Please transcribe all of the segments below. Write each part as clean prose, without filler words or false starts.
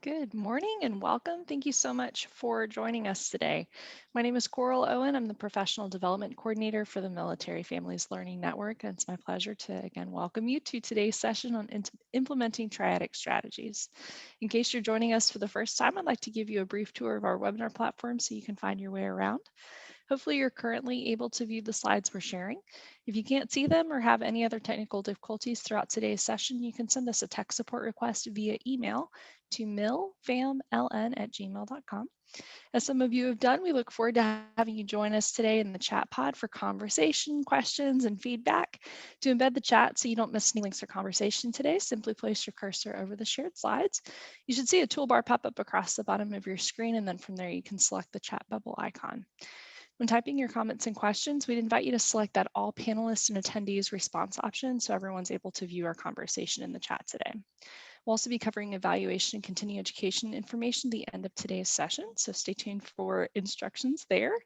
Good morning and welcome. Thank you so much for joining us today. My name is Coral Owen. I'm the Professional Development Coordinator for the Military Families Learning Network, and it's my pleasure to again welcome you to today's session on implementing triadic strategies. In case you're joining us for the first time, I'd like to give you a brief tour of our webinar platform so you can find your way around. Hopefully you're currently able to view the slides we're sharing. If you can't see them or have any other technical difficulties throughout today's session, you can send us a tech support request via email to milfamln@gmail.com. As some of you have done, we look forward to having you join us today in the chat pod for conversation, questions, and feedback. To embed the chat so you don't miss any links or conversation today, simply place your cursor over the shared slides. You should see a toolbar pop up across the bottom of your screen, and then from there you can select the chat bubble icon. When typing your comments and questions, we'd invite you to select that all panelists and attendees response option so everyone's able to view our conversation in the chat today. We'll also be covering evaluation and continuing education information at the end of today's session, so stay tuned for instructions there.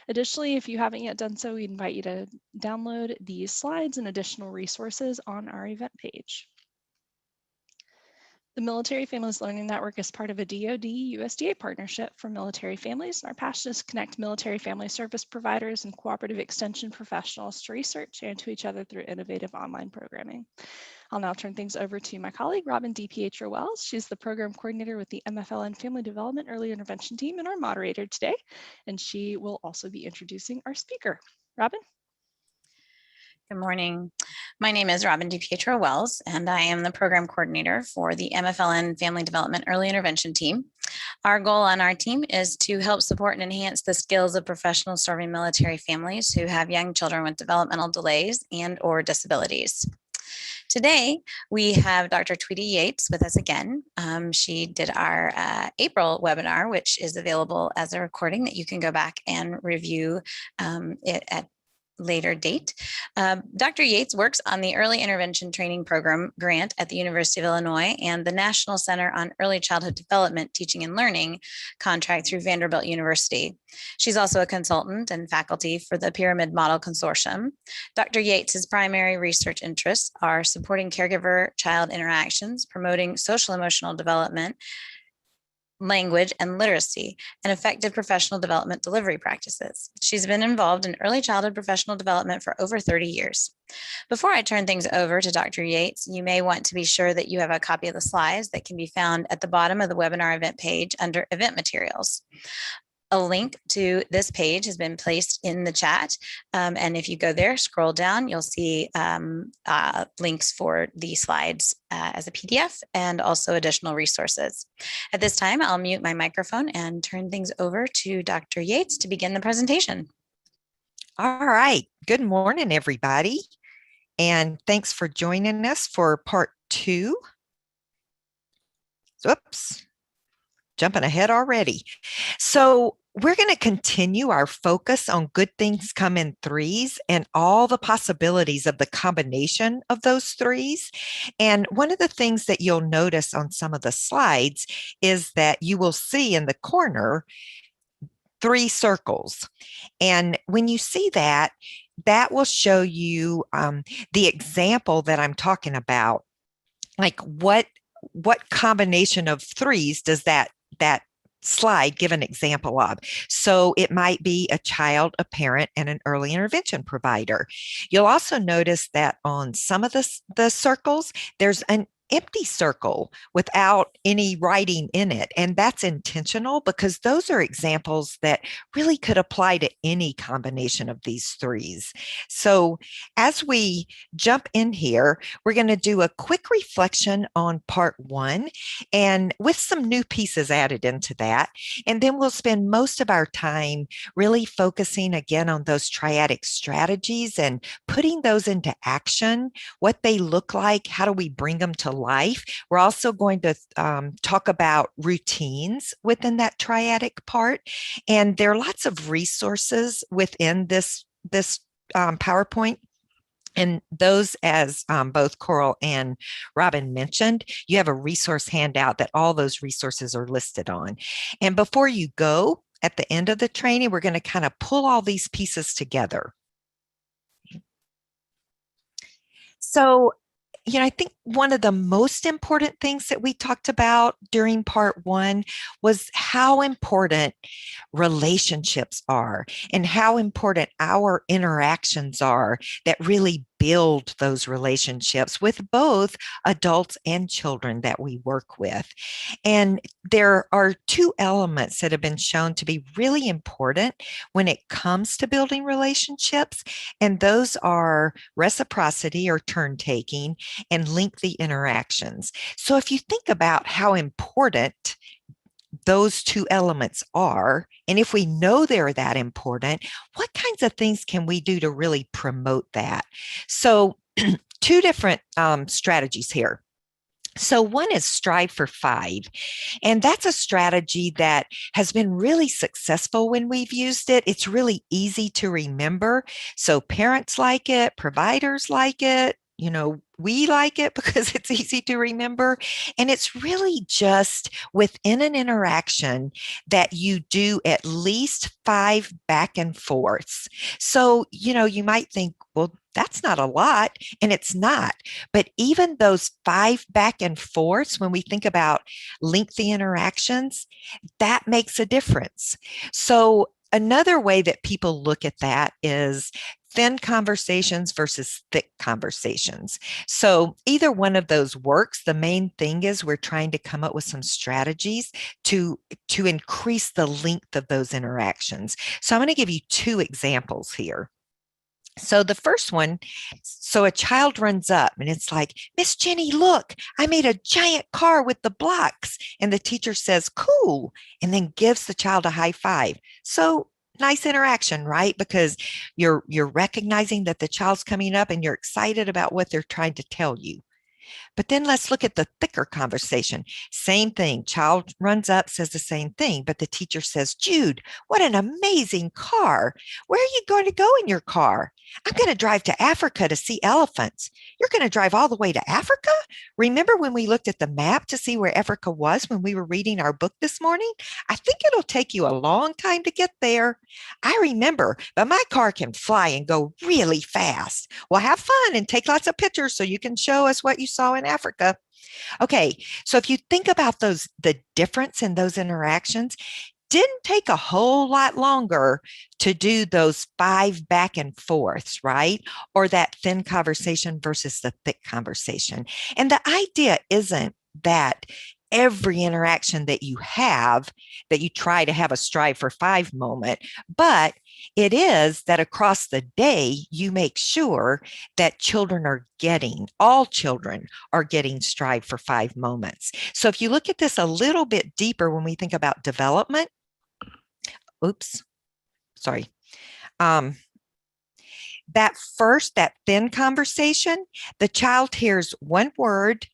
Additionally, if you haven't yet done so, we invite you to download these slides and additional resources on our event page. The Military Families Learning Network is part of a DoD-USDA partnership for military families, and our passion is to connect military family service providers and cooperative extension professionals to research and to each other through innovative online programming. I'll now turn things over to my colleague, Robin DiPietro-Wells. She's the program coordinator with the MFLN Family Development Early Intervention Team and our moderator today, and she will also be introducing our speaker. Robin? Good morning. My name is Robin DiPietro-Wells, and I am the program coordinator for the MFLN Family Development Early Intervention Team. Our goal on our team is to help support and enhance the skills of professionals serving military families who have young children with developmental delays and/or disabilities. Today, we have Dr. Tweety Yates with us again. She did our April webinar, which is available as a recording that you can go back and review it at later date. Dr. Yates works on the Early Intervention Training Program grant at the University of Illinois and the National Center on Early Childhood Development Teaching and Learning contract through Vanderbilt University. She's also a consultant and faculty for the Pyramid Model Consortium. Dr. Yates' primary research interests are supporting caregiver-child interactions, promoting social emotional development, language and literacy, and effective professional development delivery practices. She's been involved in early childhood professional development for over 30 years. Before I turn things over to Dr. Yates, you may want to be sure that you have a copy of the slides that can be found at the bottom of the webinar event page under event materials. A link to this page has been placed in the chat. And if you go there, scroll down, you'll see links for the slides as a PDF and also additional resources. At this time, I'll mute my microphone and turn things over to Dr. Yates to begin the presentation. All right. Good morning, everybody. And thanks for joining us for part 2. Oops. Jumping ahead already. So we're going to continue our focus on good things come in threes and all the possibilities of the combination of those threes. And one of the things that you'll notice on some of the slides is that you will see in the corner 3 circles. And when you see that, that will show you the example that I'm talking about. Like what combination of threes does that slide give an example of? So it might be a child, a parent, and an early intervention provider. You'll also notice that on some of the circles, there's an empty circle without any writing in it. And that's intentional because those are examples that really could apply to any combination of these threes. So as we jump in here, we're going to do a quick reflection on part 1 and with some new pieces added into that. And then we'll spend most of our time really focusing again on those triadic strategies and putting those into action, what they look like, how do we bring them to life. We're also going to talk about routines within that triadic part. And there are lots of resources within this PowerPoint. And those, as both Coral and Robin mentioned, you have a resource handout that all those resources are listed on. And before you go, at the end of the training, we're going to kind of pull all these pieces together. So I think one of the most important things that we talked about during part one was how important relationships are and how important our interactions are that really build those relationships with both adults and children that we work with. And there are two elements that have been shown to be really important when it comes to building relationships, and those are reciprocity or turn taking and lengthy interactions. So if you think about how important those two elements are, and if we know they're that important, what kinds of things can we do to really promote that? So two different strategies here. So one is Strive for 5, and that's a strategy that has been really successful when we've used it. It's really easy to remember. So parents like it, providers like it, we like it because it's easy to remember. And it's really just within an interaction that you do at least 5 back and forths. So, you might think, well, that's not a lot, and it's not. But even those 5 back and forths, when we think about lengthy interactions, that makes a difference. So another way that people look at that is thin conversations versus thick conversations. So either one of those works. The main thing is we're trying to come up with some strategies to increase the length of those interactions. So I'm going to give you 2 examples here. So the first one, so a child runs up and it's like, Miss Jenny, look, I made a giant car with the blocks. And the teacher says, cool, and then gives the child a high five. So nice interaction, right? Because you're recognizing that the child's coming up and you're excited about what they're trying to tell you. But then let's look at the thicker conversation. Same thing. Child runs up, says the same thing, but the teacher says, Jude, what an amazing car. Where are you going to go in your car? I'm going to drive to Africa to see elephants. You're going to drive all the way to Africa? Remember when we looked at the map to see where Africa was when we were reading our book this morning? I think it'll take you a long time to get there. I remember, but my car can fly and go really fast. Well, have fun and take lots of pictures so you can show us what you saw in Africa. Okay, so if you think about the difference in those interactions, didn't take a whole lot longer to do those 5 back and forths, right? Or that thin conversation versus the thick conversation. And the idea isn't that every interaction that you have, that you try to have a Strive for 5 moment, but it is that across the day, you make sure that all children are getting Strive for 5 moments. So if you look at this a little bit deeper when we think about development, that thin conversation, the child hears 1 word,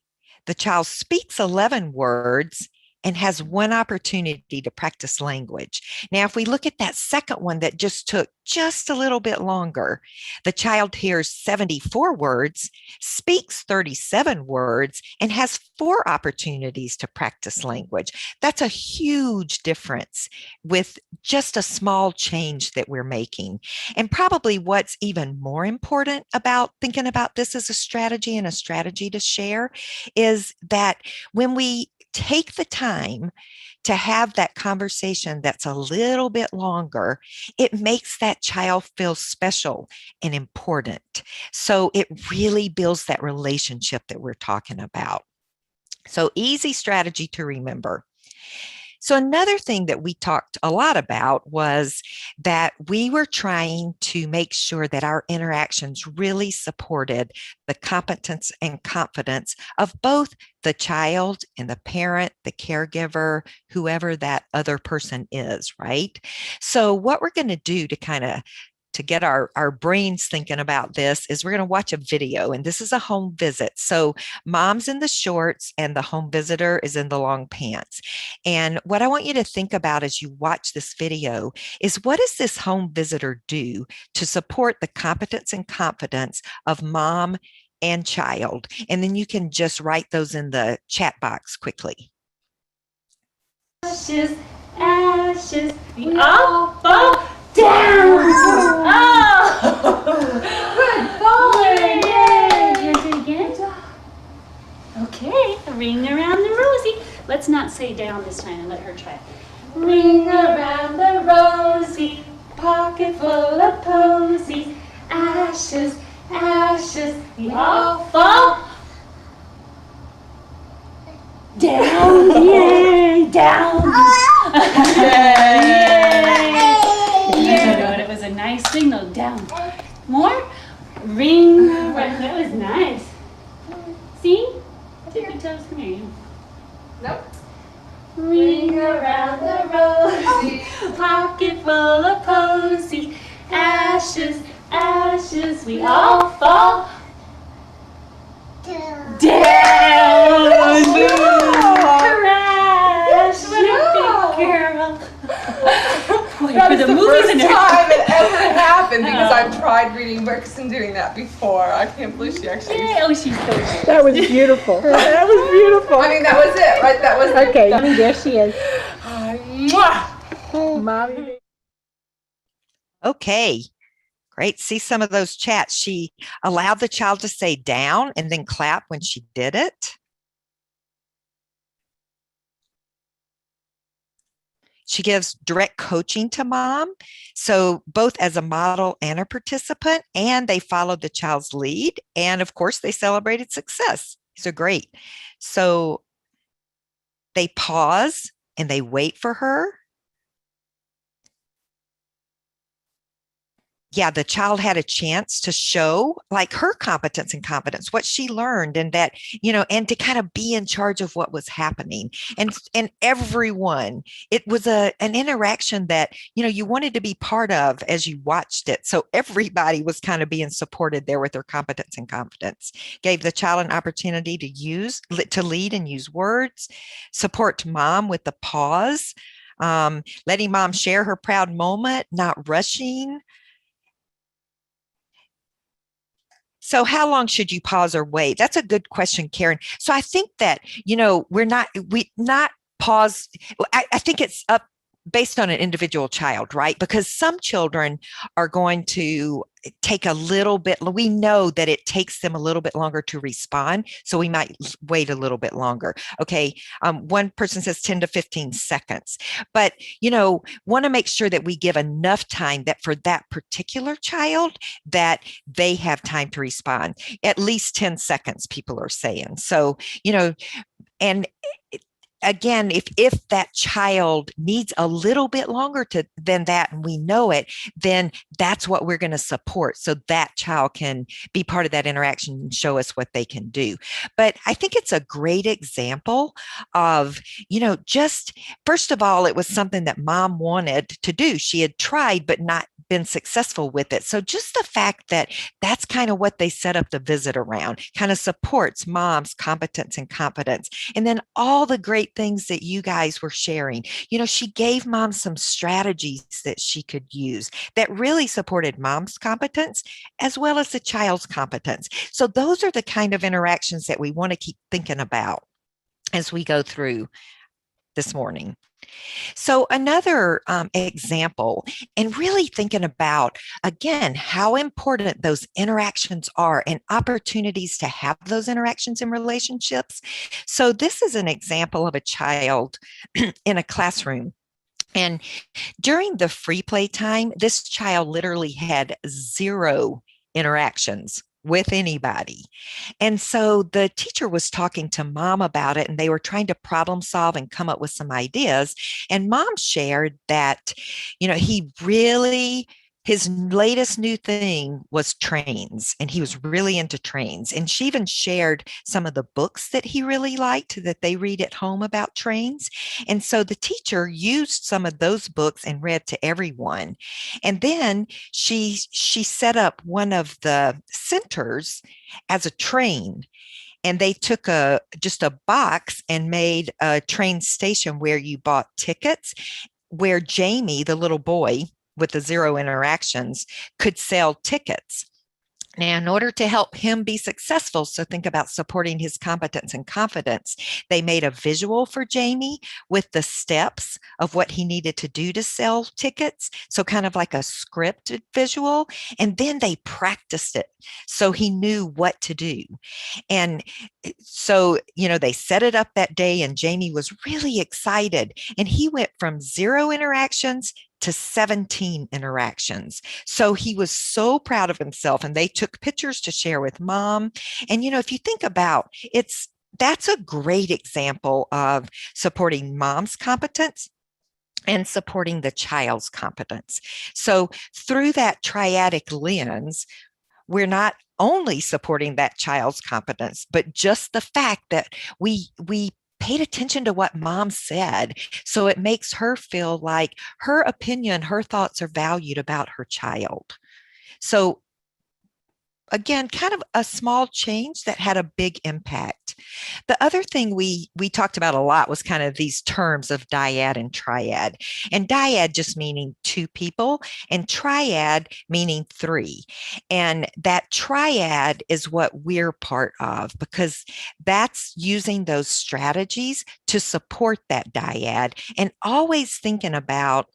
the child speaks 11 words, and has 1 opportunity to practice language. Now, if we look at that second one that just took just a little bit longer, the child hears 74 words, speaks 37 words, and has 4 opportunities to practice language. That's a huge difference with just a small change that we're making. And probably what's even more important about thinking about this as a strategy and a strategy to share is that when we take the time to have that conversation that's a little bit longer, it makes that child feel special and important. So it really builds that relationship that we're talking about. So easy strategy to remember. So another thing that we talked a lot about was that we were trying to make sure that our interactions really supported the competence and confidence of both the child and the parent, the caregiver, whoever that other person is, right? So what we're going to do to get our brains thinking about this is we're going to watch a video, and this is a home visit. So mom's in the shorts and the home visitor is in the long pants. And what I want you to think about as you watch this video is, what does this home visitor do to support the competence and confidence of mom and child? And then you can just write those in the chat box quickly. Ashes, ashes, we all fall down. Oh! Good boy! Yay! Here's it again. let's not say down this time and let her try. Ring around the rosy, pocket full of posies, ashes, ashes, we all fall down, yay, down. Yay. It was a nice signal, down. More? Ring around, that was nice. See? Tippy toes, come here. Nope. Ring around the rosy, pocket full of posies, ashes, ashes, we all fall down. Crash! What a big girl. Boy, That for is the the movies first and time it ever happened because I've tried reading books and doing that before. I can't believe she actually. Oh, she's so cute. That was beautiful. That was beautiful. I mean, that was it, right? That was Okay, I mean, there she is. Mwah! Mommy. Okay, great. See some of those chats. She allowed the child to say down and then clap when she did it. She gives direct coaching to mom. So both as a model and a participant, and they followed the child's lead. And of course, they celebrated success. These are great. So they pause and they wait for her. Yeah, the child had a chance to show like her competence and confidence, what she learned, and that, and to kind of be in charge of what was happening. And everyone, it was an interaction that, you wanted to be part of as you watched it. So everybody was kind of being supported there with their competence and confidence. Gave the child an opportunity to lead and use words, support mom with the pause, letting mom share her proud moment, not rushing. So how long should you pause or wait? That's a good question, Karen. So I think that, we not pause. I think it's up based on an individual child, right? Because some children are going to take a little bit. We know that it takes them a little bit longer to respond. So we might wait a little bit longer. Okay. One person says 10 to 15 seconds, but, want to make sure that we give enough time that for that particular child that they have time to respond. At least 10 seconds, people are saying. So, and again, if that child needs a little bit longer than that, and we know it, then that's what we're going to support. So that child can be part of that interaction and show us what they can do. But I think it's a great example of, just first of all, it was something that mom wanted to do. She had tried, but not been successful with it. So just the fact that that's kind of what they set up the visit around, kind of supports mom's competence and confidence. And then all the great things that you guys were sharing. She gave mom some strategies that she could use that really supported mom's competence as well as the child's competence. So those are the kind of interactions that we want to keep thinking about as we go through this morning. So another example, and really thinking about, again, how important those interactions are and opportunities to have those interactions in relationships. So this is an example of a child in a classroom. And during the free play time, this child literally had 0 interactions with anybody. And so the teacher was talking to mom about it, and they were trying to problem solve and come up with some ideas. And mom shared that, his latest new thing was trains, and he was really into trains. And she even shared some of the books that he really liked that they read at home about trains. And so the teacher used some of those books and read to everyone. And then she set up one of the centers as a train. And they took just a box and made a train station where you bought tickets, where Jamie, the little boy with the 0 interactions, could sell tickets. Now, in order to help him be successful, so think about supporting his competence and confidence, they made a visual for Jamie with the steps of what he needed to do to sell tickets. So kind of like a scripted visual. And then they practiced it so he knew what to do. And so, they set it up that day and Jamie was really excited. And he went from 0 interactions to 17 interactions. So he was so proud of himself, and they took pictures to share with mom. And, if you think about that's a great example of supporting mom's competence and supporting the child's competence. So through that triadic lens, we're not only supporting that child's competence, but just the fact that we paid attention to what mom said. So it makes her feel like her opinion, her thoughts are valued about her child. So again, kind of a small change that had a big impact. The other thing we talked about a lot was kind of these terms of dyad and triad. And dyad just meaning 2 people, and triad meaning 3. And that triad is what we're part of, because that's using those strategies to support that dyad, and always thinking about,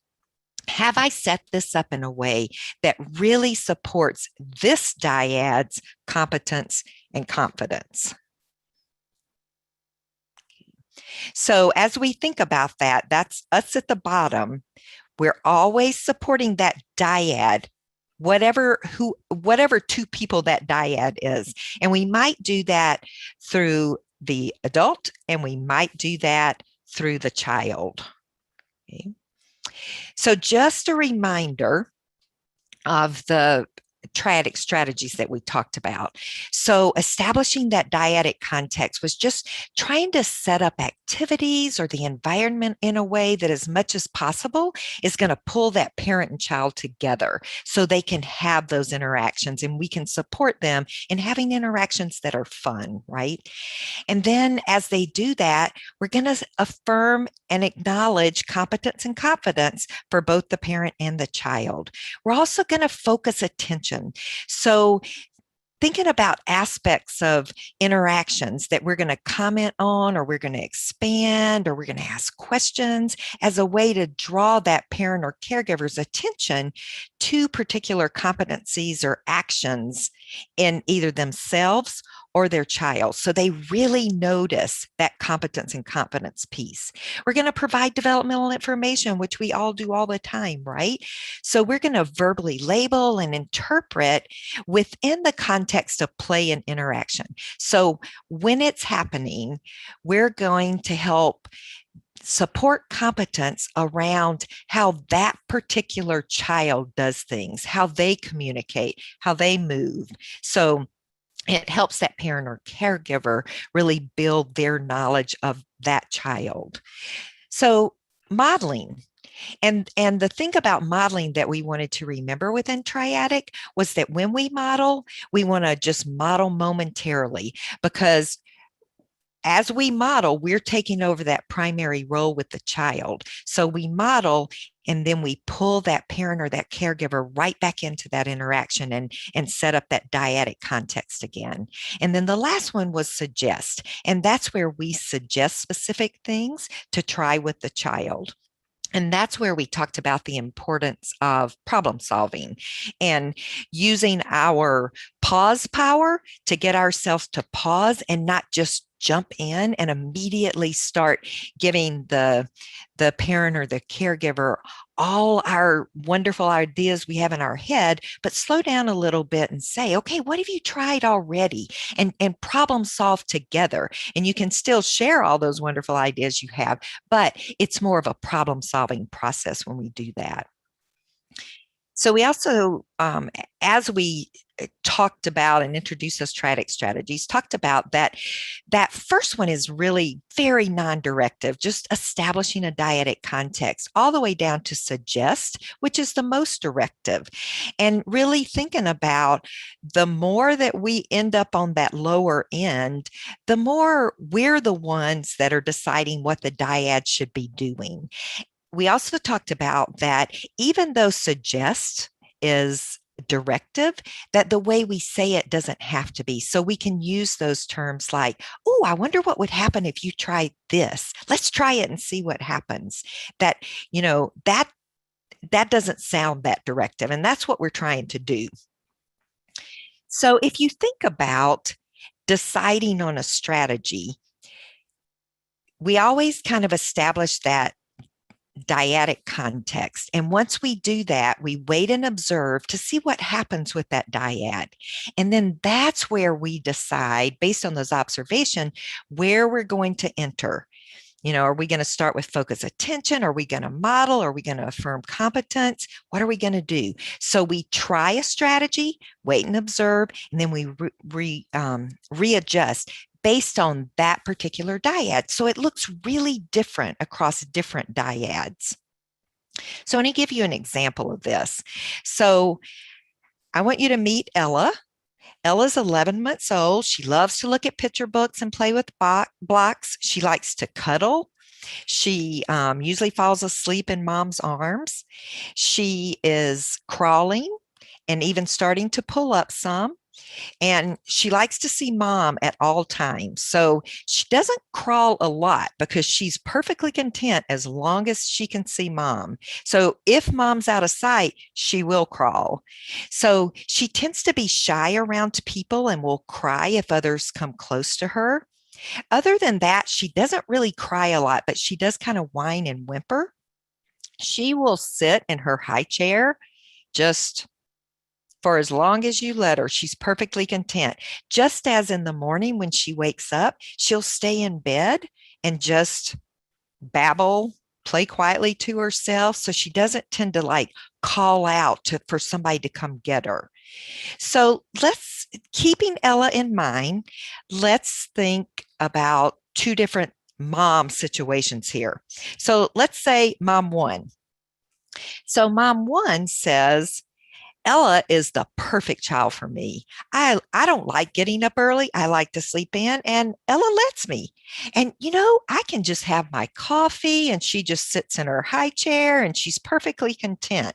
have I set this up in a way that really supports this dyad's competence and confidence? So as we think about that, that's us at the bottom. We're always supporting that dyad, whatever 2 people that dyad is. And we might do that through the adult, and we might do that through the child. Okay. So just a reminder of the triadic strategies that we talked about. So establishing that dyadic context was just trying to set up activities or the environment in a way that, as much as possible, is going to pull that parent and child together so they can have those interactions, and we can support them in having interactions that are fun, right? And then as they do that, we're going to affirm and acknowledge competence and confidence for both the parent and the child. We're also going to focus attention. So thinking about aspects of interactions that we're going to comment on, or we're going to expand, or we're going to ask questions as a way to draw that parent or caregiver's attention to particular competencies or actions in either themselves or their child, so they really notice that competence and confidence piece. We're going to provide developmental information, which we all do all the time, right? So we're going to verbally label and interpret within the context of play and interaction. So when it's happening, we're going to help support competence around how that particular child does things, how they communicate, how they move. So it helps that parent or caregiver really build their knowledge of that child. So modeling. And the thing about modeling that we wanted to remember within triadic was that when we model, we want to just model momentarily, because as we model, we're taking over that primary role with the child. So we model, and then we pull that parent or that caregiver right back into that interaction and set up that dyadic context again. And then the last one was suggest. And that's where we suggest specific things to try with the child. And that's where we talked about the importance of problem solving and using our pause power to get ourselves to pause and not just jump in and immediately start giving the parent or the caregiver all our wonderful ideas we have in our head, but slow down a little bit and say, okay, what have you tried already? And problem solve together. And you can still share all those wonderful ideas you have, but it's more of a problem solving process when we do that. So we also, as we talked about and introduced those triadic strategies, talked about that first one is really very non-directive, just establishing a dyadic context, all the way down to suggest, which is the most directive. And really thinking about the more that we end up on that lower end, the more we're the ones that are deciding what the dyad should be doing. We also talked about that even though suggest is directive that the way we say it doesn't have to be. So we can use those terms like, oh, I wonder what would happen if you tried this. Let's try it and see what happens. That, that doesn't sound that directive. And that's what we're trying to do. So if you think about deciding on a strategy, we always kind of establish that dyadic context. And once we do that, we wait and observe to see what happens with that dyad. And then that's where we decide, based on those observations, where we're going to enter. Are we going to start with focus attention? Are we going to model? Are we going to affirm competence? What are we going to do? So we try a strategy, wait and observe, and then we readjust based on that particular dyad. So it looks really different across different dyads. So I'm going to give you an example of this. So I want you to meet Ella. Ella's 11 months old. She loves to look at picture books and play with blocks. She likes to cuddle. She usually falls asleep in mom's arms. She is crawling and even starting to pull up some. And she likes to see mom at all times. So she doesn't crawl a lot because she's perfectly content as long as she can see mom. So if mom's out of sight, she will crawl. So she tends to be shy around people and will cry if others come close to her. Other than that, she doesn't really cry a lot, but she does kind of whine and whimper. She will sit in her high chair just for as long as you let her. She's perfectly content. Just as in the morning when she wakes up, she'll stay in bed and just babble, play quietly to herself. So she doesn't tend to call out for somebody to come get her. So keeping Ella in mind, let's think about two different mom situations here. So let's say mom one. So mom one says, Ella is the perfect child for me. I don't like getting up early. I like to sleep in, and Ella lets me. And, I can just have my coffee, and she just sits in her high chair, and she's perfectly content.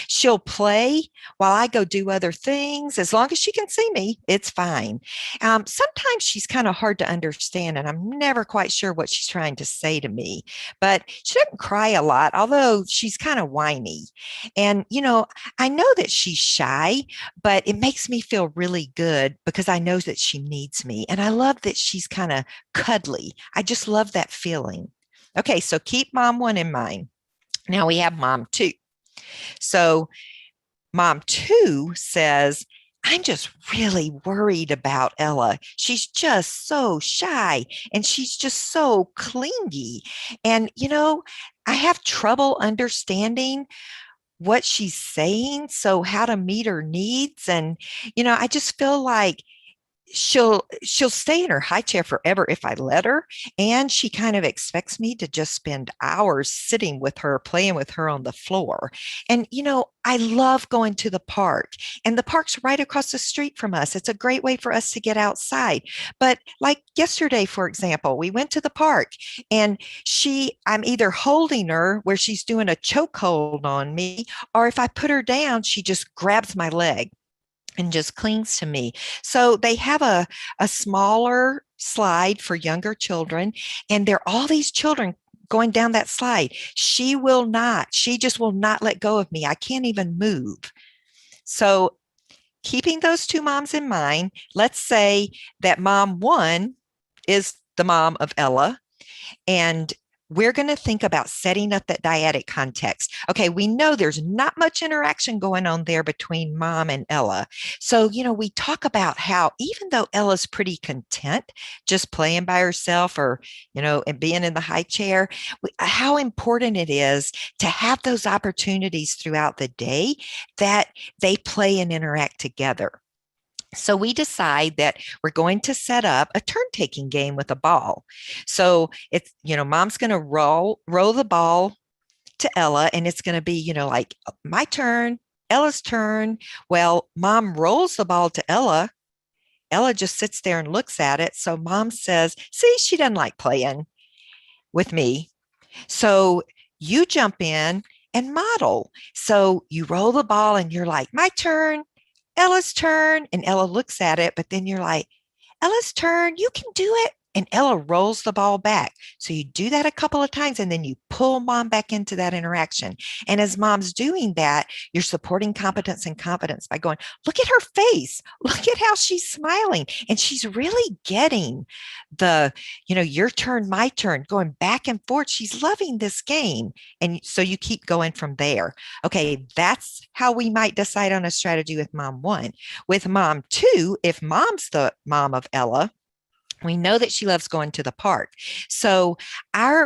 She'll play while I go do other things. As long as she can see me, it's fine. Sometimes she's kind of hard to understand, and I'm never quite sure what she's trying to say to me. But she doesn't cry a lot, although she's kind of whiny. And, I know that she's shy, but it makes me feel really good because I know that she needs me. And I love that she's kind of cuddly. I just love that feeling. Okay, so keep mom one in mind. Now we have mom two. So mom two says, I'm just really worried about Ella. She's just so shy and she's just so clingy. And, I have trouble understanding what she's saying, so how to meet her needs. And I just feel like she'll stay in her high chair forever if I let her, and she kind of expects me to just spend hours sitting with her, playing with her on the floor. And I love going to the park, and the park's right across the street from us. It's a great way for us to get outside. But like yesterday, for example, we went to the park, and I'm either holding her where she's doing a chokehold on me, or if I put her down, she just grabs my leg and just clings to me. So they have a smaller slide for younger children, and there are all these children going down that slide. She just will not let go of me. I can't even move. So keeping those two moms in mind, let's say that mom one is the mom of Ella, and we're going to think about setting up that dyadic context. Okay, we know there's not much interaction going on there between mom and Ella. So, we talk about how even though Ella's pretty content just playing by herself or, and being in the high chair, how important it is to have those opportunities throughout the day that they play and interact together. So we decide that we're going to set up a turn-taking game with a ball. So it's, mom's going to roll the ball to Ella, and it's going to be, like my turn, Ella's turn. Well, mom rolls the ball to Ella. Ella just sits there and looks at it. So mom says, see, she doesn't like playing with me. So you jump in and model. So you roll the ball and you're like, my turn. Ella's turn. And Ella looks at it, but then you're like, Ella's turn, you can do it. And Ella rolls the ball back. So you do that a couple of times and then you pull mom back into that interaction. And as mom's doing that, you're supporting competence and confidence by going, look at her face. Look at how she's smiling. And she's really getting the, your turn, my turn, going back and forth. She's loving this game. And so you keep going from there. Okay, that's how we might decide on a strategy with mom 1. With mom 2, if mom's the mom of Ella, we know that she loves going to the park. So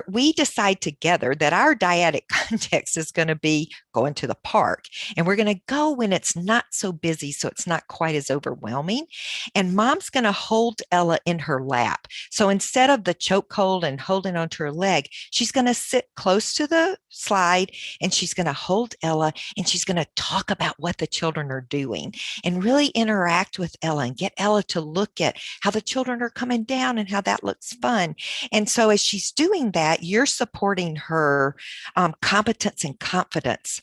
we decide together that our dyadic context is going to be going to the park. And we're going to go when it's not so busy, so it's not quite as overwhelming. And mom's going to hold Ella in her lap. So instead of the chokehold and holding onto her leg, she's going to sit close to the slide and she's going to hold Ella and she's going to talk about what the children are doing and really interact with Ella and get Ella to look at how the children are coming down and how that looks fun. And so as she's doing that, you're supporting her competence and confidence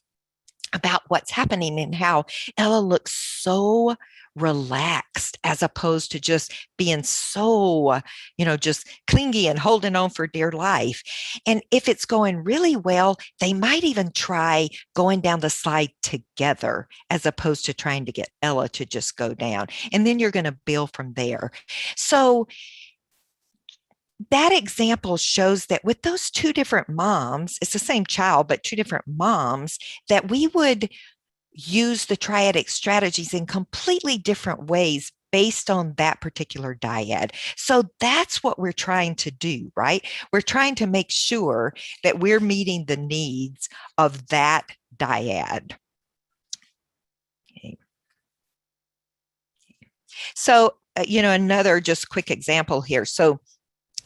about what's happening and how Ella looks so relaxed as opposed to just being so, just clingy and holding on for dear life. And if it's going really well, they might even try going down the slide together as opposed to trying to get Ella to just go down. And then you're going to build from there. So that example shows that with those 2 different moms, it's the same child, but 2 different moms, that we would use the triadic strategies in completely different ways based on that particular dyad. So that's what we're trying to do, right? We're trying to make sure that we're meeting the needs of that dyad. Okay. So, another just quick example here. So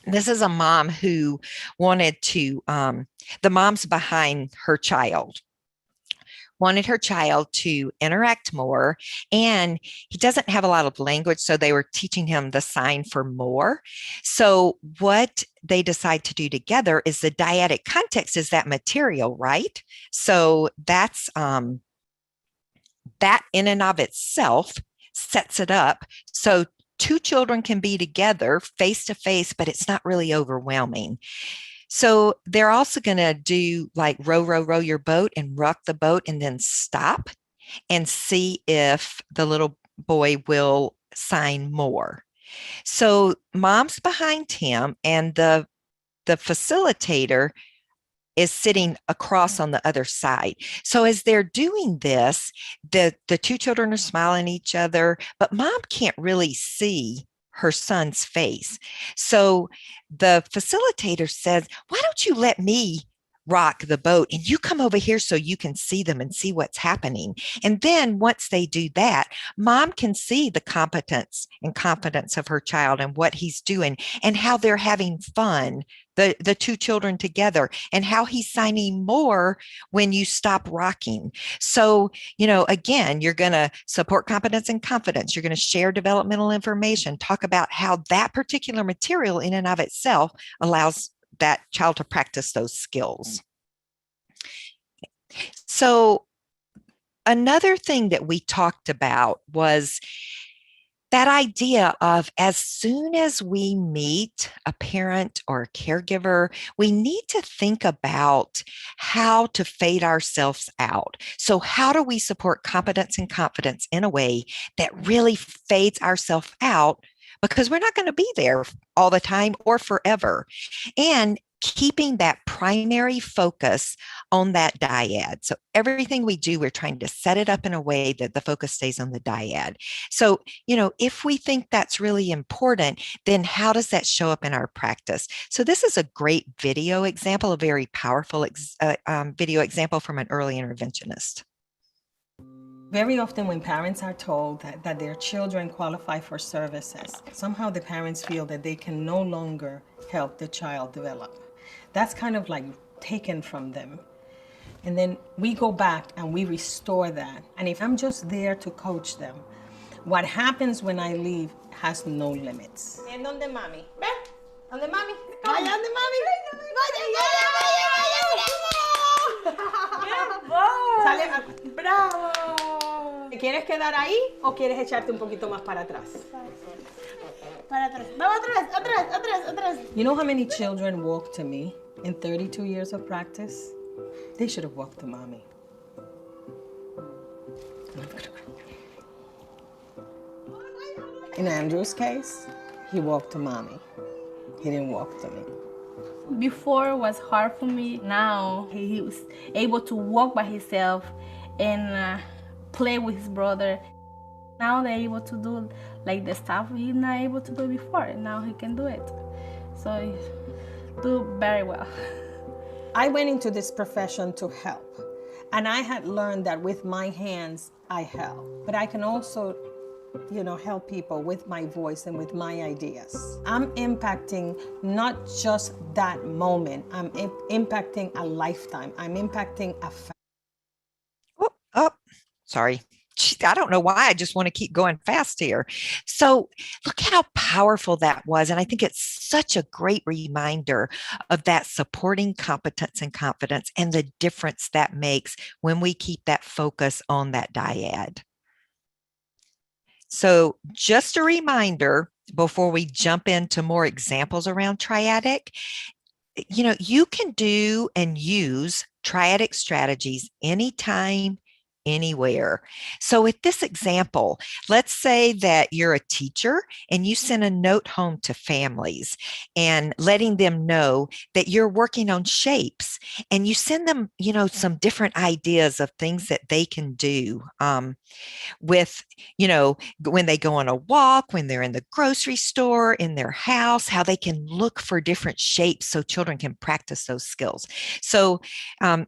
this is a mom who wanted to, the mom's behind her child, wanted her child to interact more, and he doesn't have a lot of language, so they were teaching him the sign for more. So what they decide to do together is the dyadic context is that material, right? So that's that in and of itself sets it up so 2 children can be together face to face, but it's not really overwhelming. So they're also going to do like row, row, row your boat and rock the boat and then stop and see if the little boy will sign more. So mom's behind him and the facilitator is sitting across on the other side. So as they're doing this, the 2 children are smiling at each other, but mom can't really see her son's face. So the facilitator says, why don't you let me rock the boat and you come over here so you can see them and see what's happening. And then once they do that, mom can see the competence and confidence of her child and what he's doing and how they're having fun, the 2 children together, and how he's signing more when you stop rocking. So, again, you're going to support competence and confidence. You're going to share developmental information, talk about how that particular material in and of itself allows that child to practice those skills. So another thing that we talked about was that idea of as soon as we meet a parent or a caregiver, we need to think about how to fade ourselves out. So how do we support competence and confidence in a way that really fades ourselves out, because we're not going to be there all the time or forever, and keeping that primary focus on that dyad. So everything we do, we're trying to set it up in a way that the focus stays on the dyad. So, if we think that's really important, then how does that show up in our practice? So this is a great video example, a very powerful video example from an early interventionist. Very often when parents are told that their children qualify for services, somehow the parents feel that they can no longer help the child develop. That's kind of like taken from them. And then we go back and we restore that. And if I'm just there to coach them, what happens when I leave has no limits. ¿En dónde mami? ¿Ven? ¿Dónde mami? Vaya, ¿dónde mami? Vaya, vaya, vaya, vaya. ¡Bravo! ¿Te quieres quedar ahí o quieres echarte un poquito más para atrás? Para atrás. Vamos atrás, atrás, atrás, atrás. You know how many children walk to me in 32 years of practice? They should have walked to mommy. In Andrew's case, he walked to mommy. He didn't walk to me. Before it was hard for me. Now he was able to walk by himself and play with his brother. Now they're able to do like the stuff he's not able to do before. Now he can do it. So he do very well. I went into this profession to help. And I had learned that with my hands, I help. But I can also, help people with my voice and with my ideas. I'm impacting not just that moment. I'm impacting a lifetime. I'm impacting a family. Oh, sorry. I don't know why I just want to keep going fast here. So look how powerful that was. And I think it's such a great reminder of that supporting competence and confidence and the difference that makes when we keep that focus on that dyad. So just a reminder before we jump into more examples around triadic, you can do and use triadic strategies anytime, anywhere. So with this example, let's say that you're a teacher and you send a note home to families and letting them know that you're working on shapes, and you send them, some different ideas of things that they can do with, when they go on a walk, when they're in the grocery store, in their house, how they can look for different shapes so children can practice those skills. So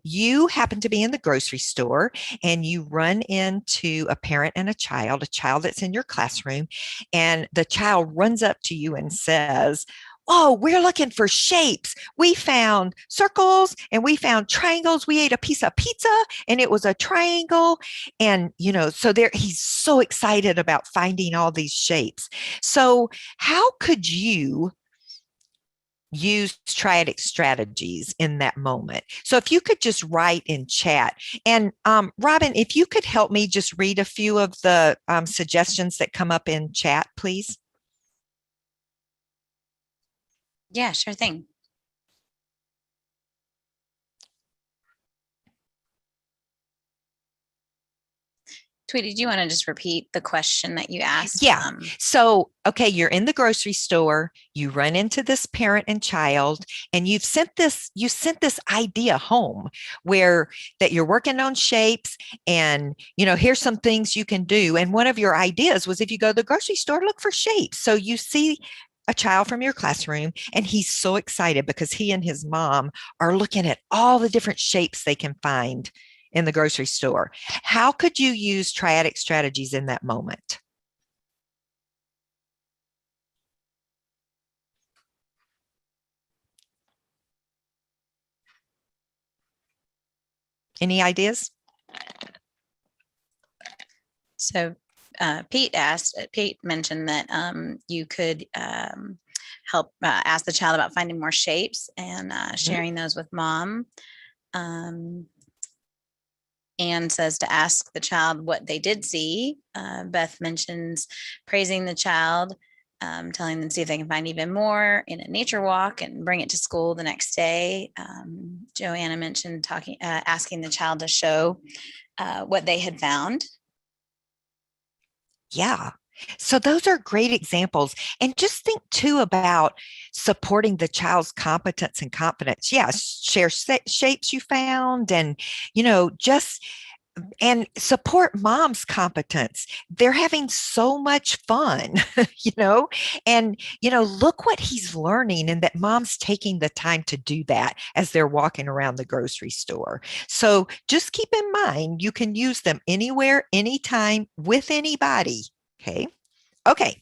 you happen to be in the grocery store and you run into a parent and a child that's in your classroom, and the child runs up to you and says, "Oh, we're looking for shapes. We found circles and we found triangles. We ate a piece of pizza and it was a triangle." And, so he's so excited about finding all these shapes. So how could you use triadic strategies in that moment? So if you could just write in chat, and Robin, if you could help me just read a few of the suggestions that come up in chat, please. Yeah, sure thing. Tweety, do you want to just repeat the question that you asked? Yeah. So, okay, you're in the grocery store, you run into this parent and child, and you sent this idea home that you're working on shapes, and, here's some things you can do. And one of your ideas was, if you go to the grocery store, look for shapes. So you see a child from your classroom, and he's so excited because he and his mom are looking at all the different shapes they can find in the grocery store. How could you use triadic strategies in that moment? Any ideas? So Pete mentioned that you could help ask the child about finding more shapes and sharing those with mom. Anne says to ask the child what they did see. Beth mentions praising the child, telling them to see if they can find even more in a nature walk and bring it to school the next day. Joanna mentioned asking the child to show what they had found. Yeah. So those are great examples. And just think too about supporting the child's competence and confidence. Yeah, share shapes you found, and, and support mom's competence. They're having so much fun, and, look what he's learning, and that mom's taking the time to do that as they're walking around the grocery store. So just keep in mind, you can use them anywhere, anytime, with anybody. Okay.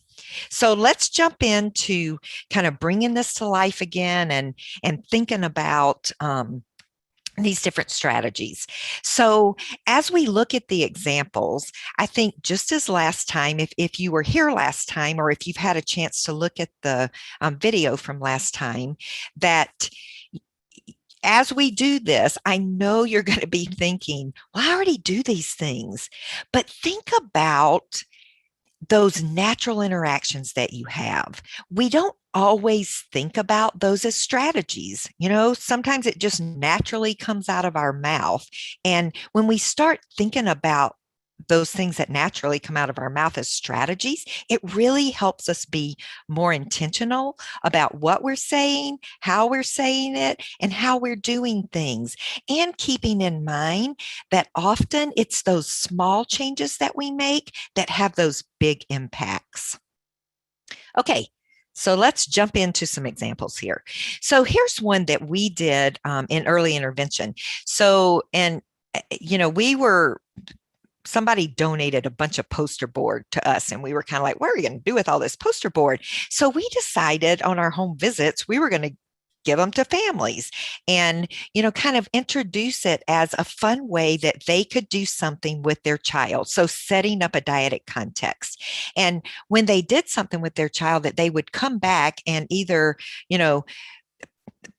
So let's jump into kind of bringing this to life again and thinking about these different strategies. So as we look at the examples, I think just as last time, if you were here last time, or if you've had a chance to look at the video from last time, that as we do this, I know you're going to be thinking, well, I already do these things. But think about those natural interactions that you have. We don't always think about those as strategies. Sometimes it just naturally comes out of our mouth. And when we start thinking about those things that naturally come out of our mouth as strategies, it really helps us be more intentional about what we're saying, how we're saying it, and how we're doing things. And keeping in mind that often it's those small changes that we make that have those big impacts. Okay, so let's jump into some examples here. So here's one that we did in early intervention. Somebody donated a bunch of poster board to us, and we were kind of like, what are we going to do with all this poster board? So we decided on our home visits, we were going to give them to families and, kind of introduce it as a fun way that they could do something with their child. So setting up a dyadic context. And when they did something with their child, that they would come back and either,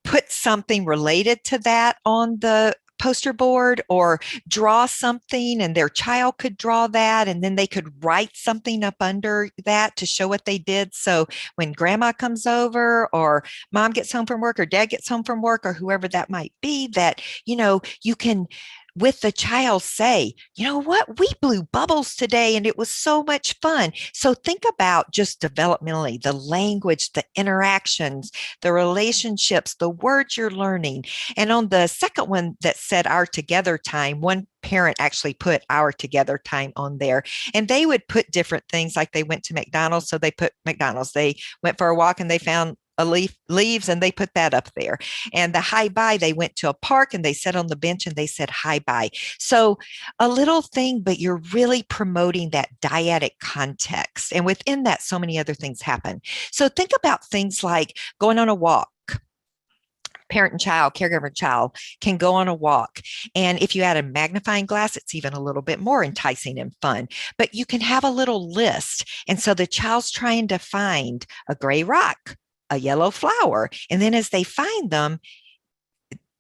put something related to that on the poster board or draw something, and their child could draw that, and then they could write something up under that to show what they did. So when grandma comes over, or mom gets home from work, or dad gets home from work, or whoever that might be, that you can, with the child, say, you know what, we blew bubbles today and it was so much fun. So think about just developmentally the language, the interactions, the relationships, the words you're learning. And on the second one that said our together time, one parent actually put our together time on there, and they would put different things, like they went to McDonald's, so they put McDonald's. They went for a walk and they found leaves, and they put that up there. And the hi bye, they went to a park and they sat on the bench and they said hi bye. So a little thing, but you're really promoting that dyadic context. And within that, so many other things happen. So think about things like going on a walk. Parent and child, caregiver and child can go on a walk. And if you add a magnifying glass, it's even a little bit more enticing and fun. But you can have a little list. And so the child's trying to find a gray rock, a yellow flower. And then as they find them,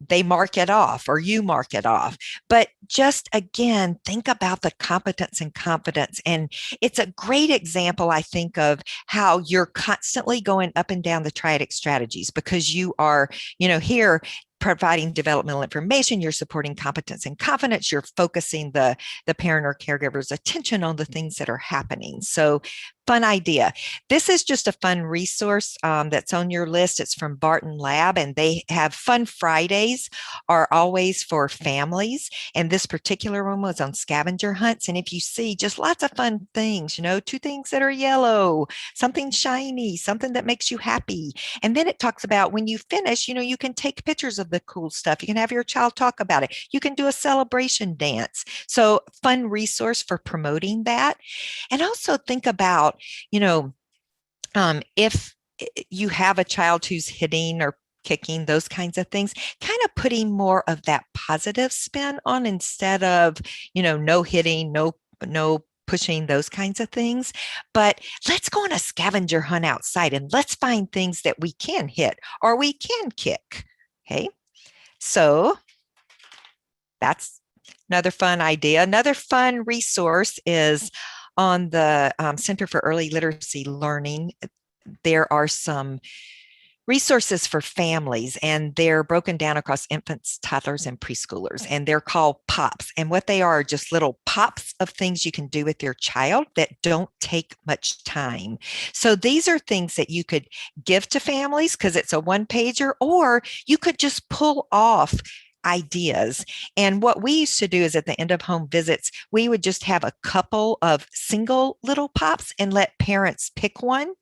they mark it off, or you mark it off. But just again, think about the competence and confidence. And it's a great example, I think, of how you're constantly going up and down the triadic strategies, because you are, here providing developmental information, you're supporting competence and confidence, you're focusing the parent or caregiver's attention on the things that are happening. So fun idea. This is just a fun resource that's on your list. It's from Barton Lab, and they have Fun Fridays are always for families. And this particular one was on scavenger hunts. And if you see, just lots of fun things, 2 things that are yellow, something shiny, something that makes you happy. And then it talks about when you finish, you can take pictures of the cool stuff. You can have your child talk about it. You can do a celebration dance. So fun resource for promoting that. And also think about, if you have a child who's hitting or kicking, those kinds of things, kind of putting more of that positive spin on, instead of, no hitting, no pushing, those kinds of things. But let's go on a scavenger hunt outside and let's find things that we can hit or we can kick. Okay. So that's another fun idea. Another fun resource is on the Center for Early Literacy Learning. There are some resources for families, and they're broken down across infants, toddlers, and preschoolers, and they're called POPs. And what they are just little pops of things you can do with your child that don't take much time. So these are things that you could give to families because it's a one-pager, or you could just pull off ideas. And what we used to do is at the end of home visits, we would just have a couple of single little pops and let parents pick one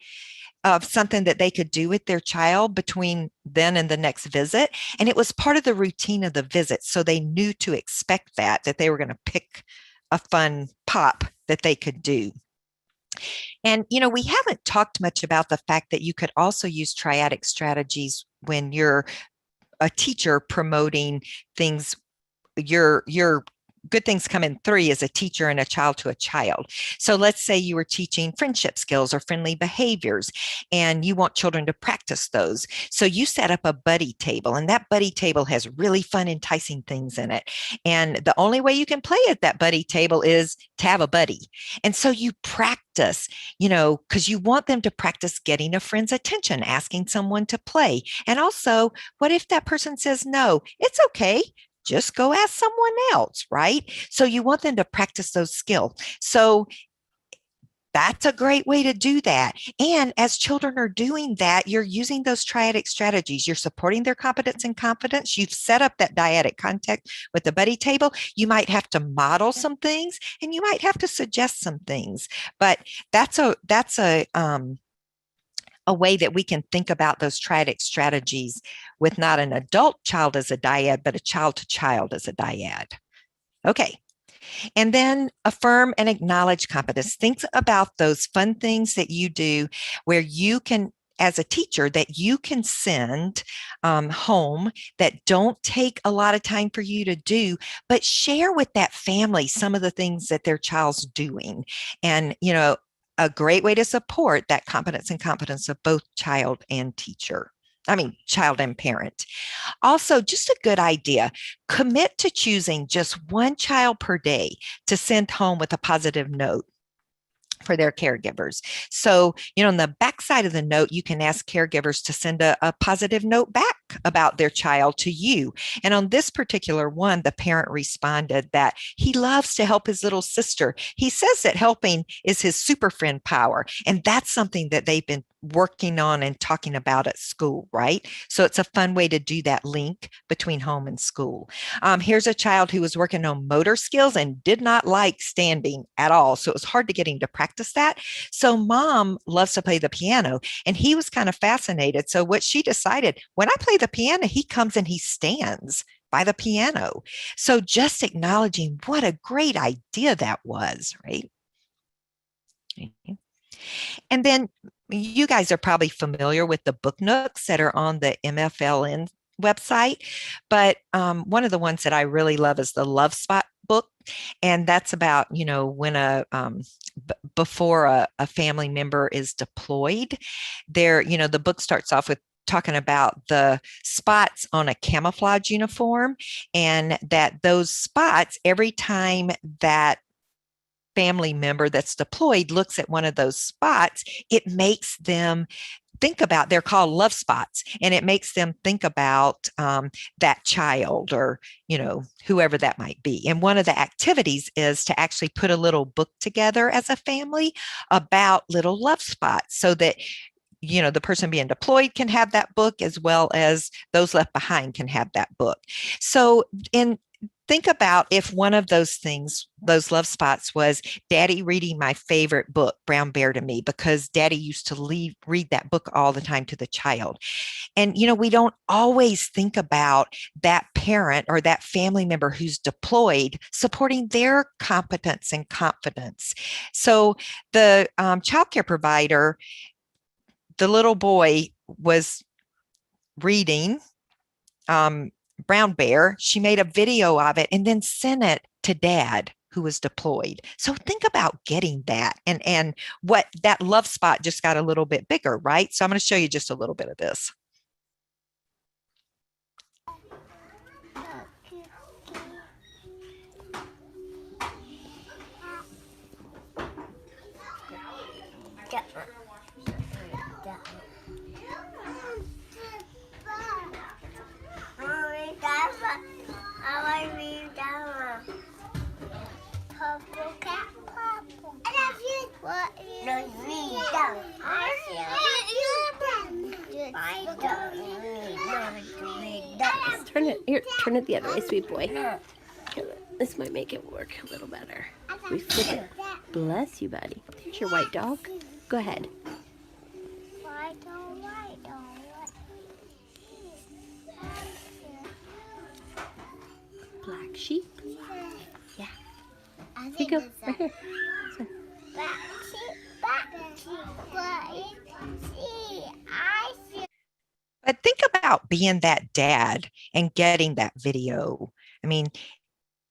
of something that they could do with their child between then and the next visit. And it was part of the routine of the visit. So they knew to expect that they were going to pick a fun pop that they could do. And, we haven't talked much about the fact that you could also use triadic strategies when you're a teacher promoting things, you're good things come in three as a teacher and a child to a child. So let's say you were teaching friendship skills or friendly behaviors, and you want children to practice those. So you set up a buddy table, and that buddy table has really fun, enticing things in it. And the only way you can play at that buddy table is to have a buddy. And so you practice, because you want them to practice getting a friend's attention, asking someone to play. And also, what if that person says no? It's okay. Just go ask someone else, right? So you want them to practice those skills. So that's a great way to do that. And as children are doing that, you're using those triadic strategies. You're supporting their competence and confidence. You've set up that dyadic contact with the buddy table. You might have to model some things, and you might have to suggest some things. But that's a way that we can think about those triadic strategies with not an adult child as a dyad, but a child to child as a dyad. Okay. And then affirm and acknowledge competence. Think about those fun things that you do where you can, as a teacher, that you can send home that don't take a lot of time for you to do, but share with that family some of the things that their child's doing. And, a great way to support that competence and confidence of both child and child and parent. Also, just a good idea, commit to choosing just one child per day to send home with a positive note for their caregivers. So, on the backside of the note, you can ask caregivers to send a positive note back about their child to you. And on this particular one, the parent responded that he loves to help his little sister. He says that helping is his super friend power. And that's something that they've been working on and talking about at school, right? So it's a fun way to do that link between home and school. Here's a child who was working on motor skills and did not like standing at all. So it was hard to get him to practice that. So mom loves to play the piano, and he was kind of fascinated. So what she decided, when I play the piano, he comes and he stands by the piano. So just acknowledging what a great idea that was, right? And then you guys are probably familiar with the book nooks that are on the MFLN website, but one of the ones that I really love is the Love Spot book, and that's about when before a family member is deployed. The book starts off with talking about the spots on a camouflage uniform, and that those spots, every time that family member that's deployed looks at one of those spots, it makes them think about, they're called love spots, and it makes them think about that child or, whoever that might be. And one of the activities is to actually put a little book together as a family about little love spots so that the person being deployed can have that book, as well as those left behind can have that book. So think about if one of those things, those love spots, was Daddy reading my favorite book, Brown Bear, to me, because Daddy used to read that book all the time to the child. And, we don't always think about that parent or that family member who's deployed supporting their competence and confidence. So the childcare provider, the little boy was reading Brown Bear. She made a video of it and then sent it to Dad, who was deployed. So think about getting that, and what that love spot just got a little bit bigger, right? So I'm going to show you just a little bit of this. Turn it the other way, sweet boy. Here, this might make it work a little better. We flip it. Bless you, buddy. Here's your white dog. Go ahead. Black sheep. Yeah. Here you go. Right here. But think about being that dad and getting that video. I mean,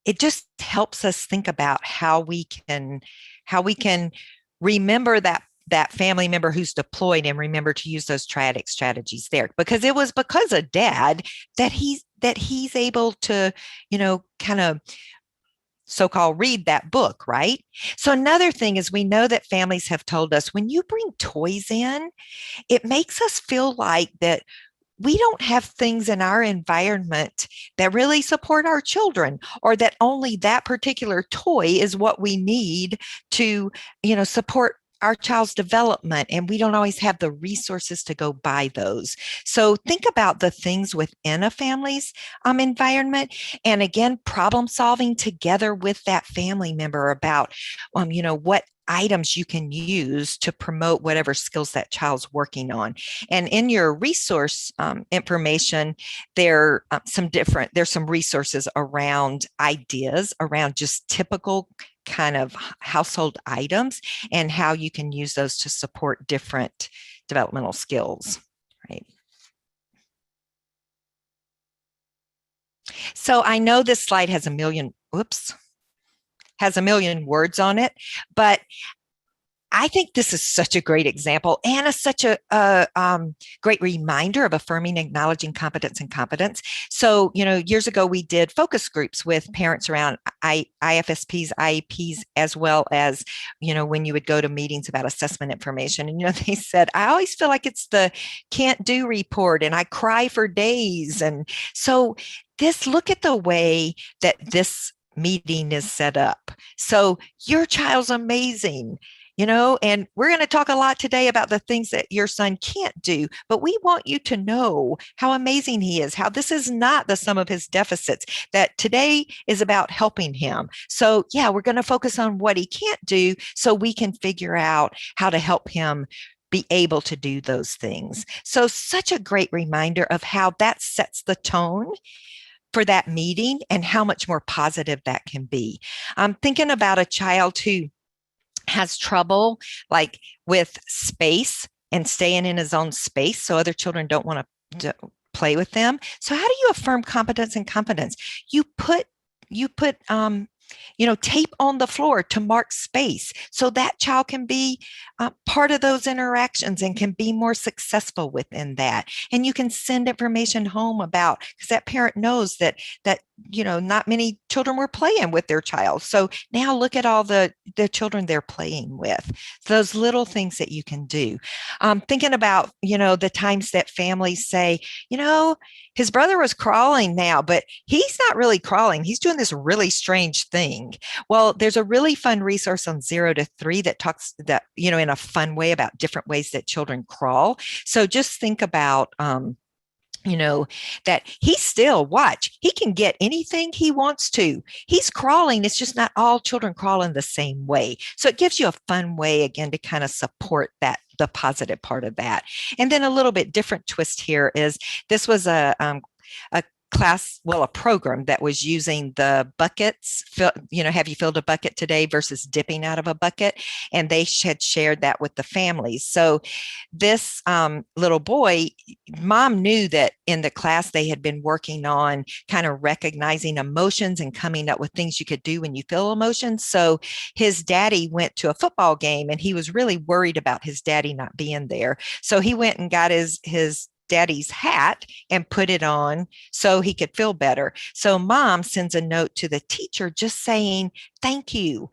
it just helps us think about how we can remember that family member who's deployed and remember to use those triadic strategies there, because it was because of dad that he's able to, kind of so-called read that book, right? So another thing is, we know that families have told us, when you bring toys in, it makes us feel like that we don't have things in our environment that really support our children, or that only that particular toy is what we need to, support our child's development, and we don't always have the resources to go buy those. So think about the things within a family's environment, and again, problem solving together with that family member about, what items you can use to promote whatever skills that child's working on. And in your resource information, there's some resources around ideas around just typical kind of household items and how you can use those to support different developmental skills, right? So I know this slide has a million words on it, but I think this is such a great example and such a great reminder of affirming, acknowledging competence and competence. So, years ago, we did focus groups with parents around IFSPs, IEPs, as well as, when you would go to meetings about assessment information. And, they said, I always feel like it's the can't do report and I cry for days. And so look at the way that this meeting is set up. So your child's amazing. And we're going to talk a lot today about the things that your son can't do, but we want you to know how amazing he is, how this is not the sum of his deficits, that today is about helping him. So yeah, we're going to focus on what he can't do so we can figure out how to help him be able to do those things. So such a great reminder of how that sets the tone for that meeting and how much more positive that can be. I'm thinking about a child who has trouble like with space and staying in his own space, so other children don't want to play with them. So how do you affirm competence and competence? You put tape on the floor to mark space so that child can be part of those interactions and can be more successful within that. And you can send information home about, because that parent knows that not many children were playing with their child. So now look at all the children they're playing with. Those little things that you can do. Thinking about, the times that families say, his brother was crawling now, but he's not really crawling. He's doing this really strange thing. Well, there's a really fun resource on 0 to 3 that talks in a fun way about different ways that children crawl. So just think about, that he can get anything he wants to. He's crawling. It's just not all children crawl in the same way. So it gives you a fun way, again, to kind of support the positive part of that. And then a little bit different twist here is this was a program that was using the buckets, have you filled a bucket today versus dipping out of a bucket? And they had shared that with the families. So this little boy, mom knew that in the class they had been working on kind of recognizing emotions and coming up with things you could do when you feel emotions. So his daddy went to a football game and he was really worried about his daddy not being there. So he went and got his daddy's hat and put it on so he could feel better. So mom sends a note to the teacher just saying, thank you.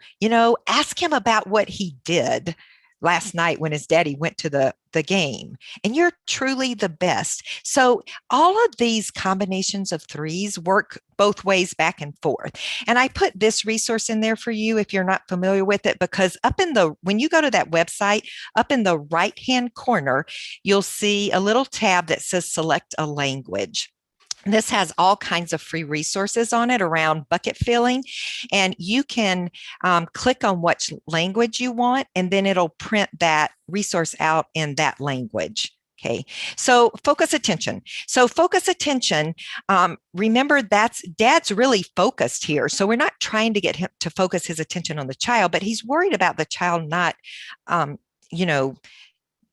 Ask him about what he did last night when his daddy went to the game, and you're truly the best. So all of these combinations of threes work both ways, back and forth. And I put this resource in there for you if you're not familiar with it, because when you go to that website, up in the right-hand corner, you'll see a little tab that says select a language. This has all kinds of free resources on it around bucket filling, and you can click on which language you want, and then it'll print that resource out in that language. Okay, so focus attention. Remember, dad's really focused here. So we're not trying to get him to focus his attention on the child, but he's worried about the child not,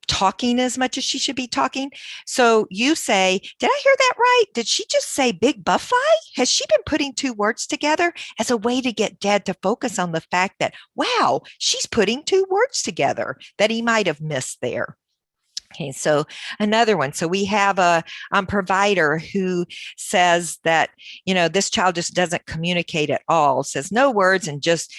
talking as much as she should be talking. So you say, did I hear that right? Did she just say big butterfly? Has she been putting two words together as a way to get dad to focus on the fact that, wow, she's putting two words together that he might have missed there. Okay, so another one. So we have a provider who says that, this child just doesn't communicate at all, says no words and just,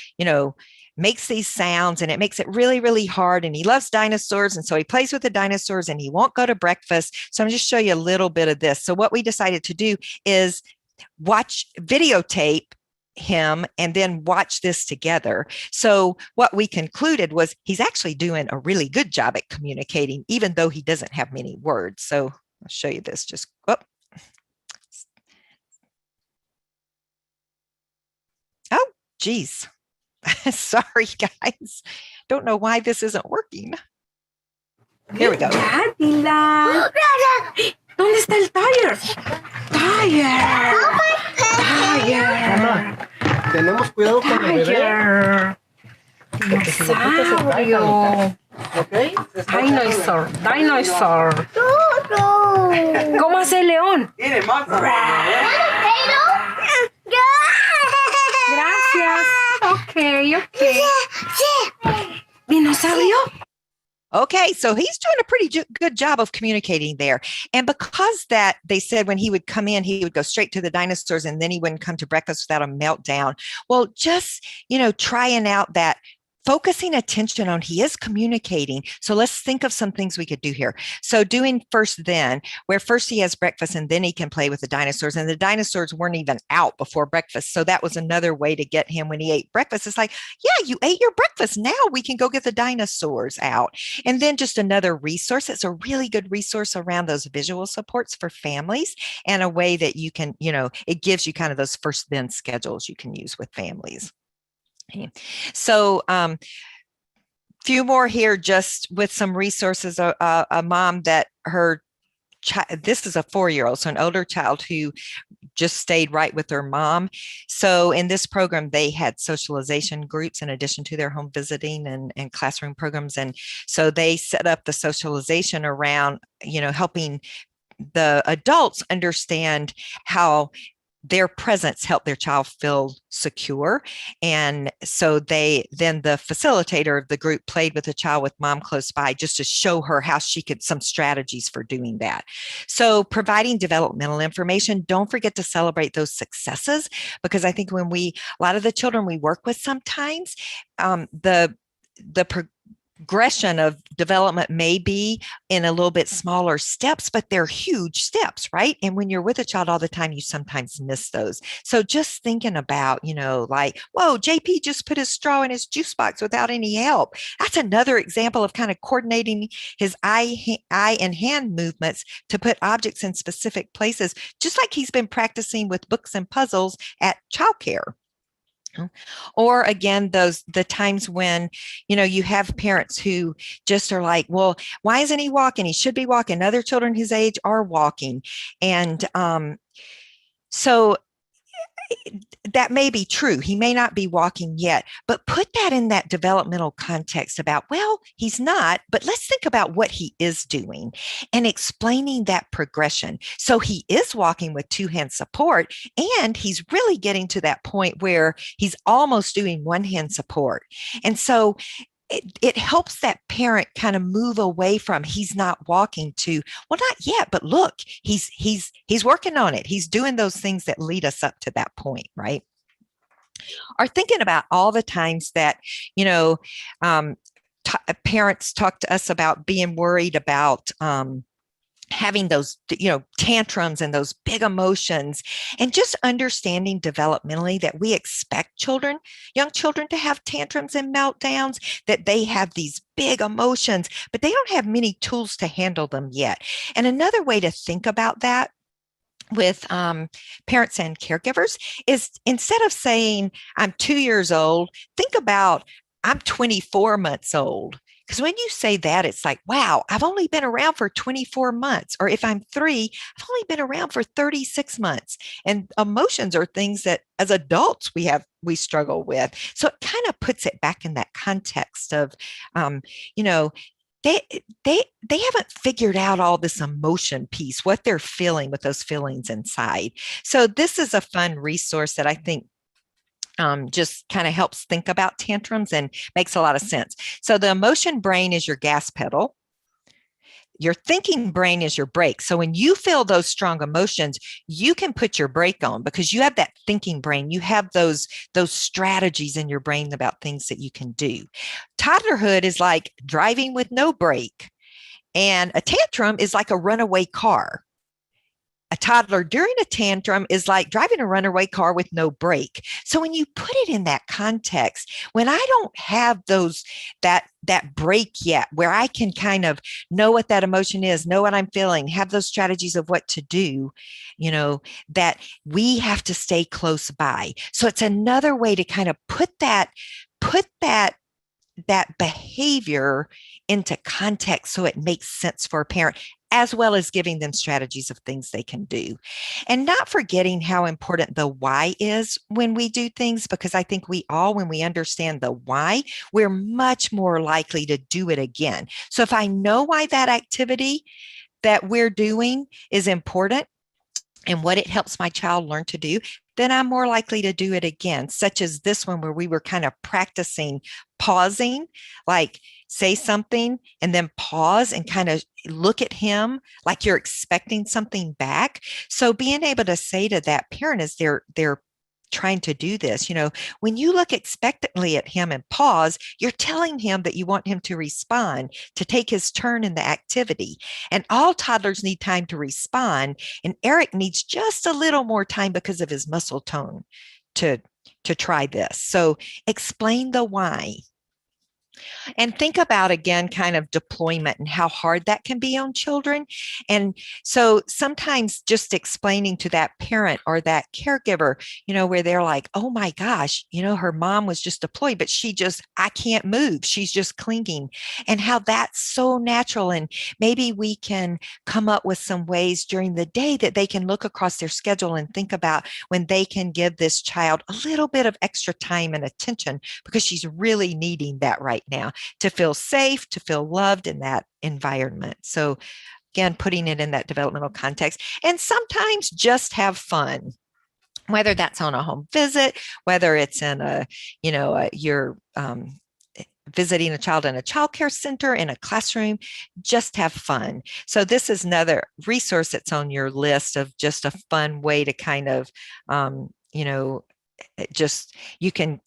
makes these sounds, and it makes it really, really hard. And he loves dinosaurs. And so he plays with the dinosaurs and he won't go to breakfast. So I'm just show you a little bit of this. So what we decided to do is videotape him and then watch this together. So what we concluded was he's actually doing a really good job at communicating, even though he doesn't have many words. So I'll show you this. Oh, geez. Sorry, guys. Don't know why this isn't working. Here we go. ¿Dónde está el tire? Tire. Tire. Tenemos cuidado con el bebé. Dinosaurio. ¿Ok? Dinosaur. Dinosaur. ¿Cómo hace el león? Mire, Max. Gracias. Okay. Dinosaurio. Okay, so he's doing a pretty good job of communicating there. And because that they said when he would come in, he would go straight to the dinosaurs and then he wouldn't come to breakfast without a meltdown. Well, just, trying out that focusing attention on he is communicating. So let's think of some things we could do here. So doing first then, where first he has breakfast and then he can play with the dinosaurs, and the dinosaurs weren't even out before breakfast. So that was another way to get him when he ate breakfast. It's like, yeah, you ate your breakfast. Now we can go get the dinosaurs out. And then just another resource. It's a really good resource around those visual supports for families, and a way that you can, it gives you kind of those first then schedules you can use with families. So few more here, just with some resources. A mom that her child, this is a 4-year-old, so an older child who just stayed right with their mom. So in this program, they had socialization groups in addition to their home visiting and classroom programs. And so they set up the socialization around, helping the adults understand how their presence helped their child feel secure. And so the facilitator of the group played with the child with mom close by, just to show her how she could, some strategies for doing that. So providing developmental information, don't forget to celebrate those successes, because I think when a lot of the children we work with, sometimes the progression of development may be in a little bit smaller steps, but they're huge steps, right? And when you're with a child all the time, you sometimes miss those. So just thinking about, like, whoa, JP just put his straw in his juice box without any help. That's another example of kind of coordinating his eye and hand movements to put objects in specific places, just like he's been practicing with books and puzzles at childcare. Or again, the times when, you have parents who just are like, well, why isn't he walking? He should be walking. Other children his age are walking. And so that may be true. He may not be walking yet, but put that in that developmental context about, well, he's not, but let's think about what he is doing and explaining that progression. So he is walking with two-hand support, and he's really getting to that point where he's almost doing one-hand support. And so it helps that parent kind of move away from he's not walking to, well, not yet, but look, he's working on it. He's doing those things that lead us up to that point, right? Or thinking about all the times that, parents talk to us about being worried about having those, tantrums and those big emotions, and just understanding developmentally that we expect young children to have tantrums and meltdowns, that they have these big emotions, but they don't have many tools to handle them yet. And another way to think about that with parents and caregivers is, instead of saying, I'm 2 years old, think about, I'm 24 months old. Because when you say that, it's like, wow, I've only been around for 24 months. Or if I'm 3, I've only been around for 36 months. And emotions are things that as adults we struggle with. So it kind of puts it back in that context of, they they haven't figured out all this emotion piece, what they're feeling with those feelings inside. So this is a fun resource that I think just kind of helps think about tantrums and makes a lot of sense. So the emotion brain is your gas pedal. Your thinking brain is your brake. So when you feel those strong emotions, you can put your brake on because you have that thinking brain. You have those strategies in your brain about things that you can do. Toddlerhood is like driving with no brake, and a tantrum is like a runaway car. A toddler during a tantrum is like driving a runaway car with no brake. So when you put it in that context, when I don't have that brake yet, where I can kind of know what that emotion is, know what I'm feeling, have those strategies of what to do, that we have to stay close by. So it's another way to kind of put that behavior into context so it makes sense for a parent, as well as giving them strategies of things they can do. And not forgetting how important the why is when we do things, because I think when we understand the why, we're much more likely to do it again. So if I know why that activity that we're doing is important and what it helps my child learn to do, then I'm more likely to do it again, such as this one where we were kind of practicing pausing, like say something and then pause and kind of look at him like you're expecting something back. So being able to say to that parent as they're trying to do this, when you look expectantly at him and pause, you're telling him that you want him to respond, to take his turn in the activity. And all toddlers need time to respond. And Eric needs just a little more time because of his muscle tone to try this. So explain the why. And think about, again, kind of deployment and how hard that can be on children. And so sometimes just explaining to that parent or that caregiver, where they're like, oh my gosh, her mom was just deployed, but I can't move. She's just clinging, and how that's so natural. And maybe we can come up with some ways during the day that they can look across their schedule and think about when they can give this child a little bit of extra time and attention because she's really needing that right now, to feel safe, to feel loved in that environment. So again, putting it in that developmental context, and sometimes just have fun, whether that's on a home visit, whether it's in you're visiting a child in a childcare center, in a classroom, just have fun. So this is another resource that's on your list of just a fun way to kind of, you can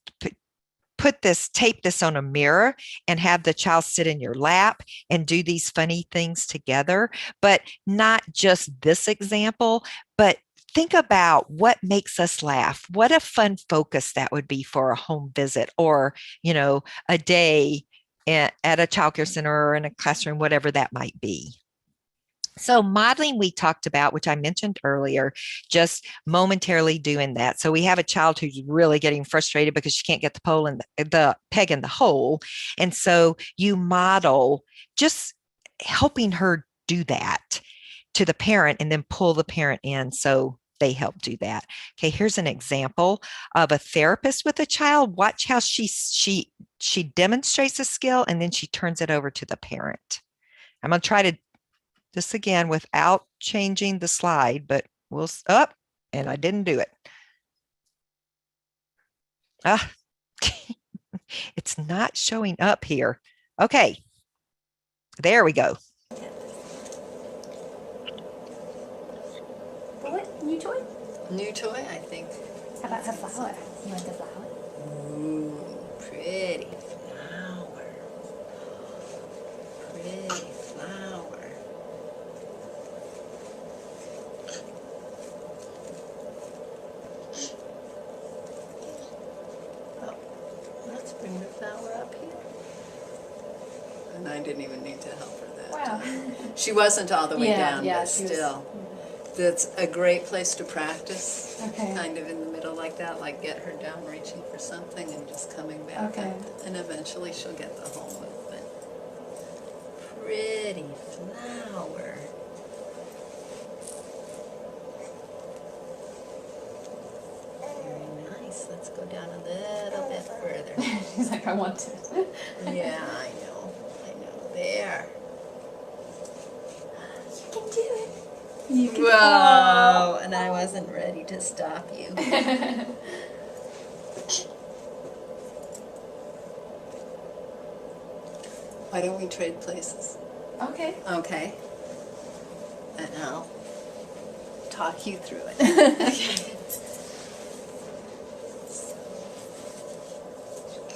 tape this on a mirror and have the child sit in your lap and do these funny things together. But not just this example, but think about what makes us laugh. What a fun focus that would be for a home visit or, a day at a childcare center or in a classroom, whatever that might be. So modeling we talked about, which I mentioned earlier, just momentarily doing that. So we have a child who's really getting frustrated because she can't get the peg in the hole. And so you model just helping her do that to the parent and then pull the parent in so they help do that. Okay, here's an example of a therapist with a child. Watch how she demonstrates a skill and then she turns it over to the parent. I'm going to try to this again without changing the slide, but we'll up, and I didn't do it. It's not showing up here. Okay, there we go. What? New toy? New toy, I think. How about her flower? You want the flower? Ooh, pretty flower. Pretty flower. Let's bring the flower up here. And I didn't even need to help her that time. She wasn't all the way down, but still. That's a great place to practice. Okay. Kind of in the middle like that, like get her down reaching for something and just coming back up. And eventually she'll get the whole movement. Pretty flower. Let's go down a little bit further. She's like, I want to. Yeah, I know. There. You can Whoa, and I wasn't ready to stop you. Why don't we trade places? Okay. Okay. And I'll talk you through it. Okay.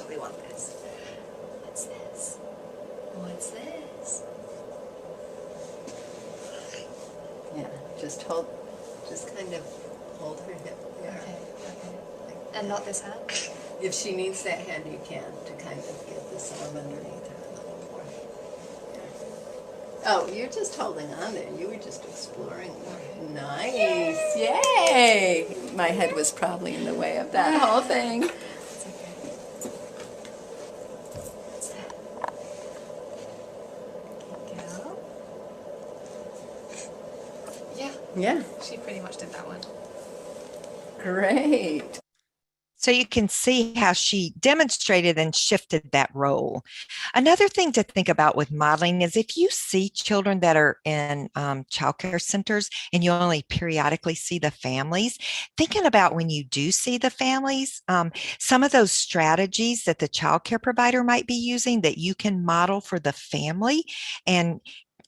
We want this. What's this? What's this? Yeah, just kind of hold her hip there. Okay. And not this hand? If she needs that hand, you can, to kind of get this arm underneath her a little more. Yeah. Oh, you're just holding on there. You were just exploring. Nice. Yay! My head was probably in the way of that whole thing. It's okay. What's that? Go. Yeah. Yeah. She pretty much did that one. Great. So you can see how she demonstrated and shifted that role. Another thing to think about with modeling is if you see children that are in childcare centers and you only periodically see the families, thinking about when you do see the families, some of those strategies that the childcare provider might be using that you can model for the family and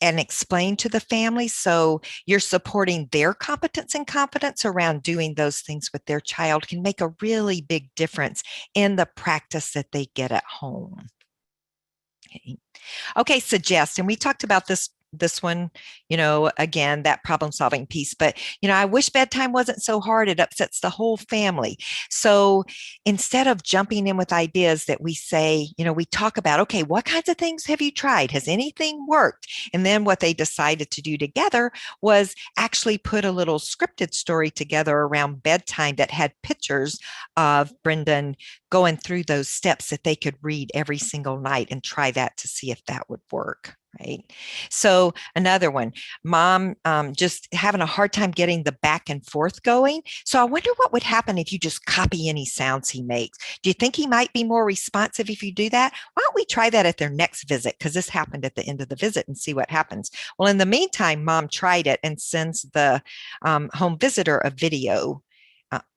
explain to the family, so you're supporting their competence and confidence around doing those things with their child can make a really big difference in the practice that they get at home. Okay, suggest, and we talked about this one, again, that problem solving piece, but, I wish bedtime wasn't so hard. It upsets the whole family. So instead of jumping in with ideas that we say, we talk about, okay, what kinds of things have you tried? Has anything worked? And then what they decided to do together was actually put a little scripted story together around bedtime that had pictures of Brendan going through those steps that they could read every single night and try that to see if that would work. Right. So another one, mom just having a hard time getting the back and forth going. So I wonder what would happen if you just copy any sounds he makes. Do you think he might be more responsive if you do that? Why don't we try that at their next visit? Because this happened at the end of the visit and see what happens. Well, in the meantime, mom tried it and sends the home visitor a video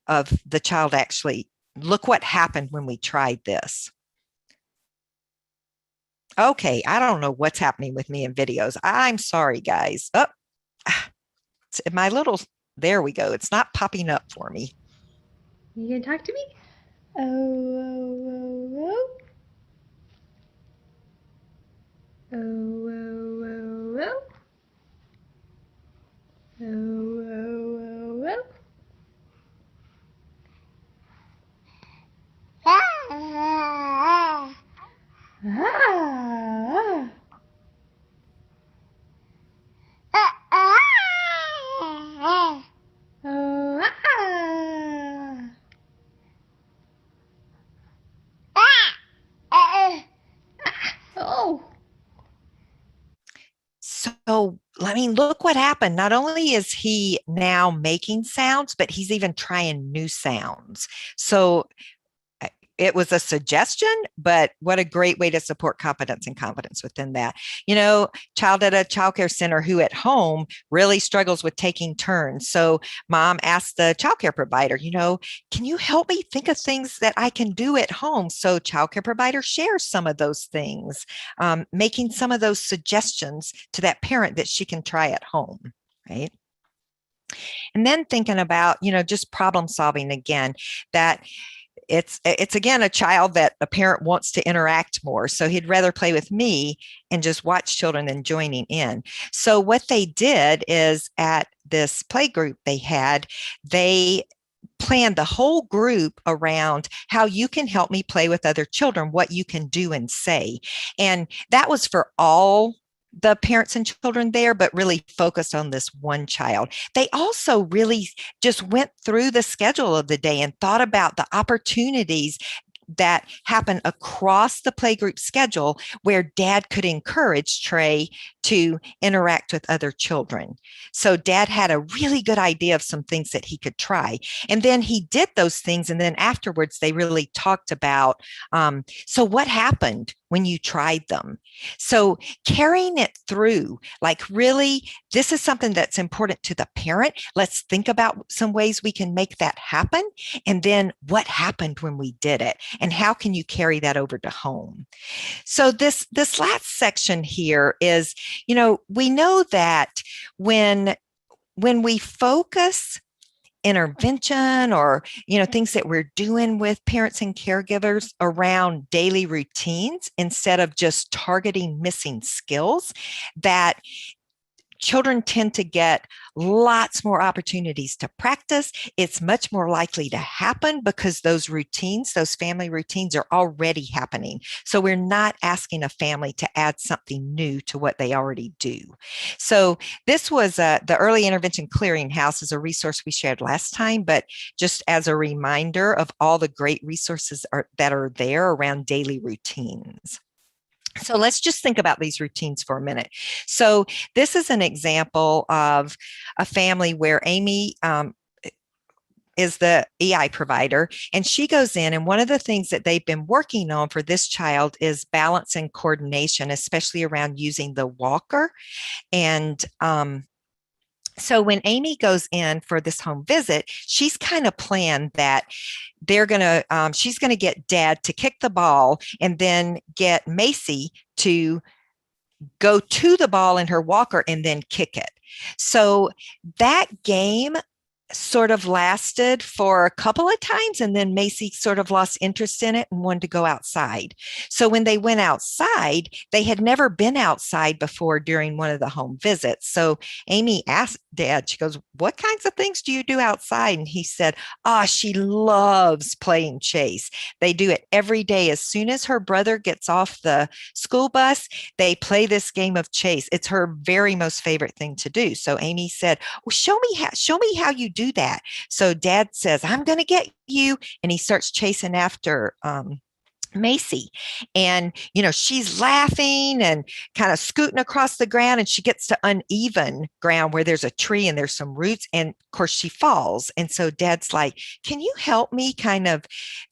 of the child actually. Look what happened when we tried this. Okay, I don't know what's happening with me in videos. I'm sorry, guys. Oh, my little, there we go. It's not popping up for me. You gonna talk to me? Oh. Oh. Oh. Oh. Ah. Oh. So, look what happened. Not only is he now making sounds, but he's even trying new sounds. So it was a suggestion, but what a great way to support competence and confidence within that. Child at a childcare center who at home really struggles with taking turns. So mom asked the childcare provider, can you help me think of things that I can do at home? So childcare provider shares some of those things, making some of those suggestions to that parent that she can try at home, right? And then thinking about, just problem solving again, that it's again a child that a parent wants to interact more. So he'd rather play with me and just watch children than joining in. So what they did is at this play group they planned the whole group around how you can help me play with other children, what you can do and say. And that was for all the parents and children there, but really focused on this one child. They also really just went through the schedule of the day and thought about the opportunities that happen across the playgroup schedule where dad could encourage Trey to interact with other children. So dad had a really good idea of some things that he could try. And then he did those things. And then afterwards, they really talked about, so what happened when you tried them. So carrying it through, like really, this is something that's important to the parent. Let's think about some ways we can make that happen. And then what happened when we did it? And how can you carry that over to home? So this last section here is, we know that when we focus intervention or things that we're doing with parents and caregivers around daily routines instead of just targeting missing skills, that children tend to get lots more opportunities to practice. It's much more likely to happen because those routines, those family routines, are already happening. So we're not asking a family to add something new to what they already do. So this was the Early Intervention Clearinghouse is a resource we shared last time, but just as a reminder of all the great resources that are there around daily routines. So let's just think about these routines for a minute. So this is an example of a family where Amy is the EI provider, and she goes in, and one of the things that they've been working on for this child is balance and coordination, especially around using the walker. And so when Amy goes in for this home visit, she's kind of planned that she's going to get Dad to kick the ball and then get Macy to go to the ball in her walker and then kick it. So that game sort of lasted for a couple of times, and then Macy sort of lost interest in it and wanted to go outside. So when they went outside, they had never been outside before during one of the home visits. So Amy asked Dad, she goes, "What kinds of things do you do outside?" And he said, she loves playing chase. They do it every day. As soon as her brother gets off the school bus, they play this game of chase. It's her very most favorite thing to do. So Amy said, "Well, show me how you do that." So Dad says, "I'm going to get you." And he starts chasing after Macy. And, she's laughing and kind of scooting across the ground, and she gets to uneven ground where there's a tree and there's some roots. And of course she falls. And so Dad's like, "Can you help me kind of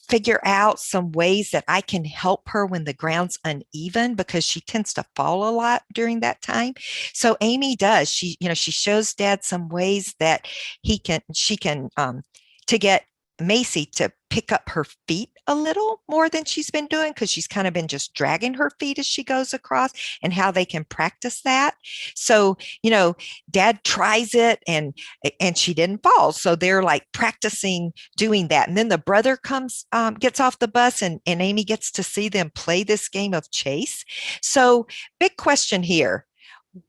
figure out some ways that I can help her when the ground's uneven?" Because she tends to fall a lot during that time. So Amy does. She shows Dad some ways that she can to get Macy to pick up her feet a little more than she's been doing, because she's kind of been just dragging her feet as she goes across, and how they can practice that. So, Dad tries it and she didn't fall. So they're like practicing doing that. And then the brother gets off the bus, and Amy gets to see them play this game of chase. So big question here.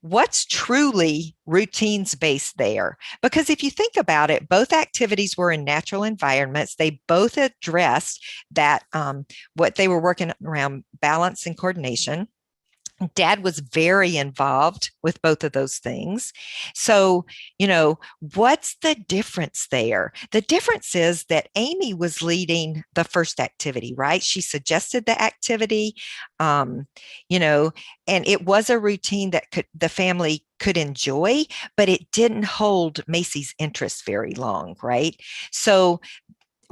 What's truly routines based there? Because if you think about it, both activities were in natural environments. They both addressed that what they were working around, balance and coordination. Dad was very involved with both of those things. So, what's the difference there? The difference is that Amy was leading the first activity, right? She suggested the activity, and it was a routine that the family could enjoy, but it didn't hold Macy's interest very long, right? So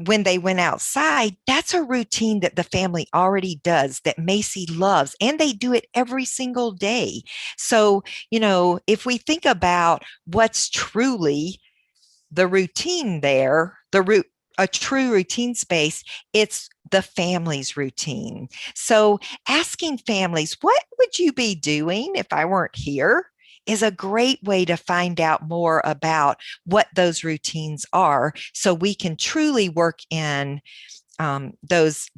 when they went outside, that's a routine that the family already does, that Macy loves, and they do it every single day. So, if we think about what's truly the routine there, a true routine space, it's the family's routine. So asking families, "What would you be doing if I weren't here?" is a great way to find out more about what those routines are, so we can truly work in those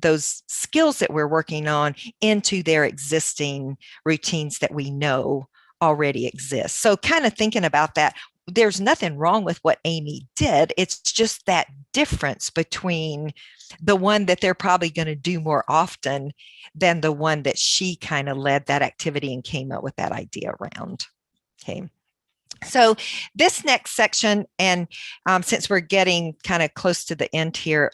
skills that we're working on into their existing routines that we know already exist. So kind of thinking about that, there's nothing wrong with what Amy did. It's just that difference between the one that they're probably going to do more often than the one that she kind of led that activity and came up with that idea around. Okay. So this next section, and since we're getting kind of close to the end here,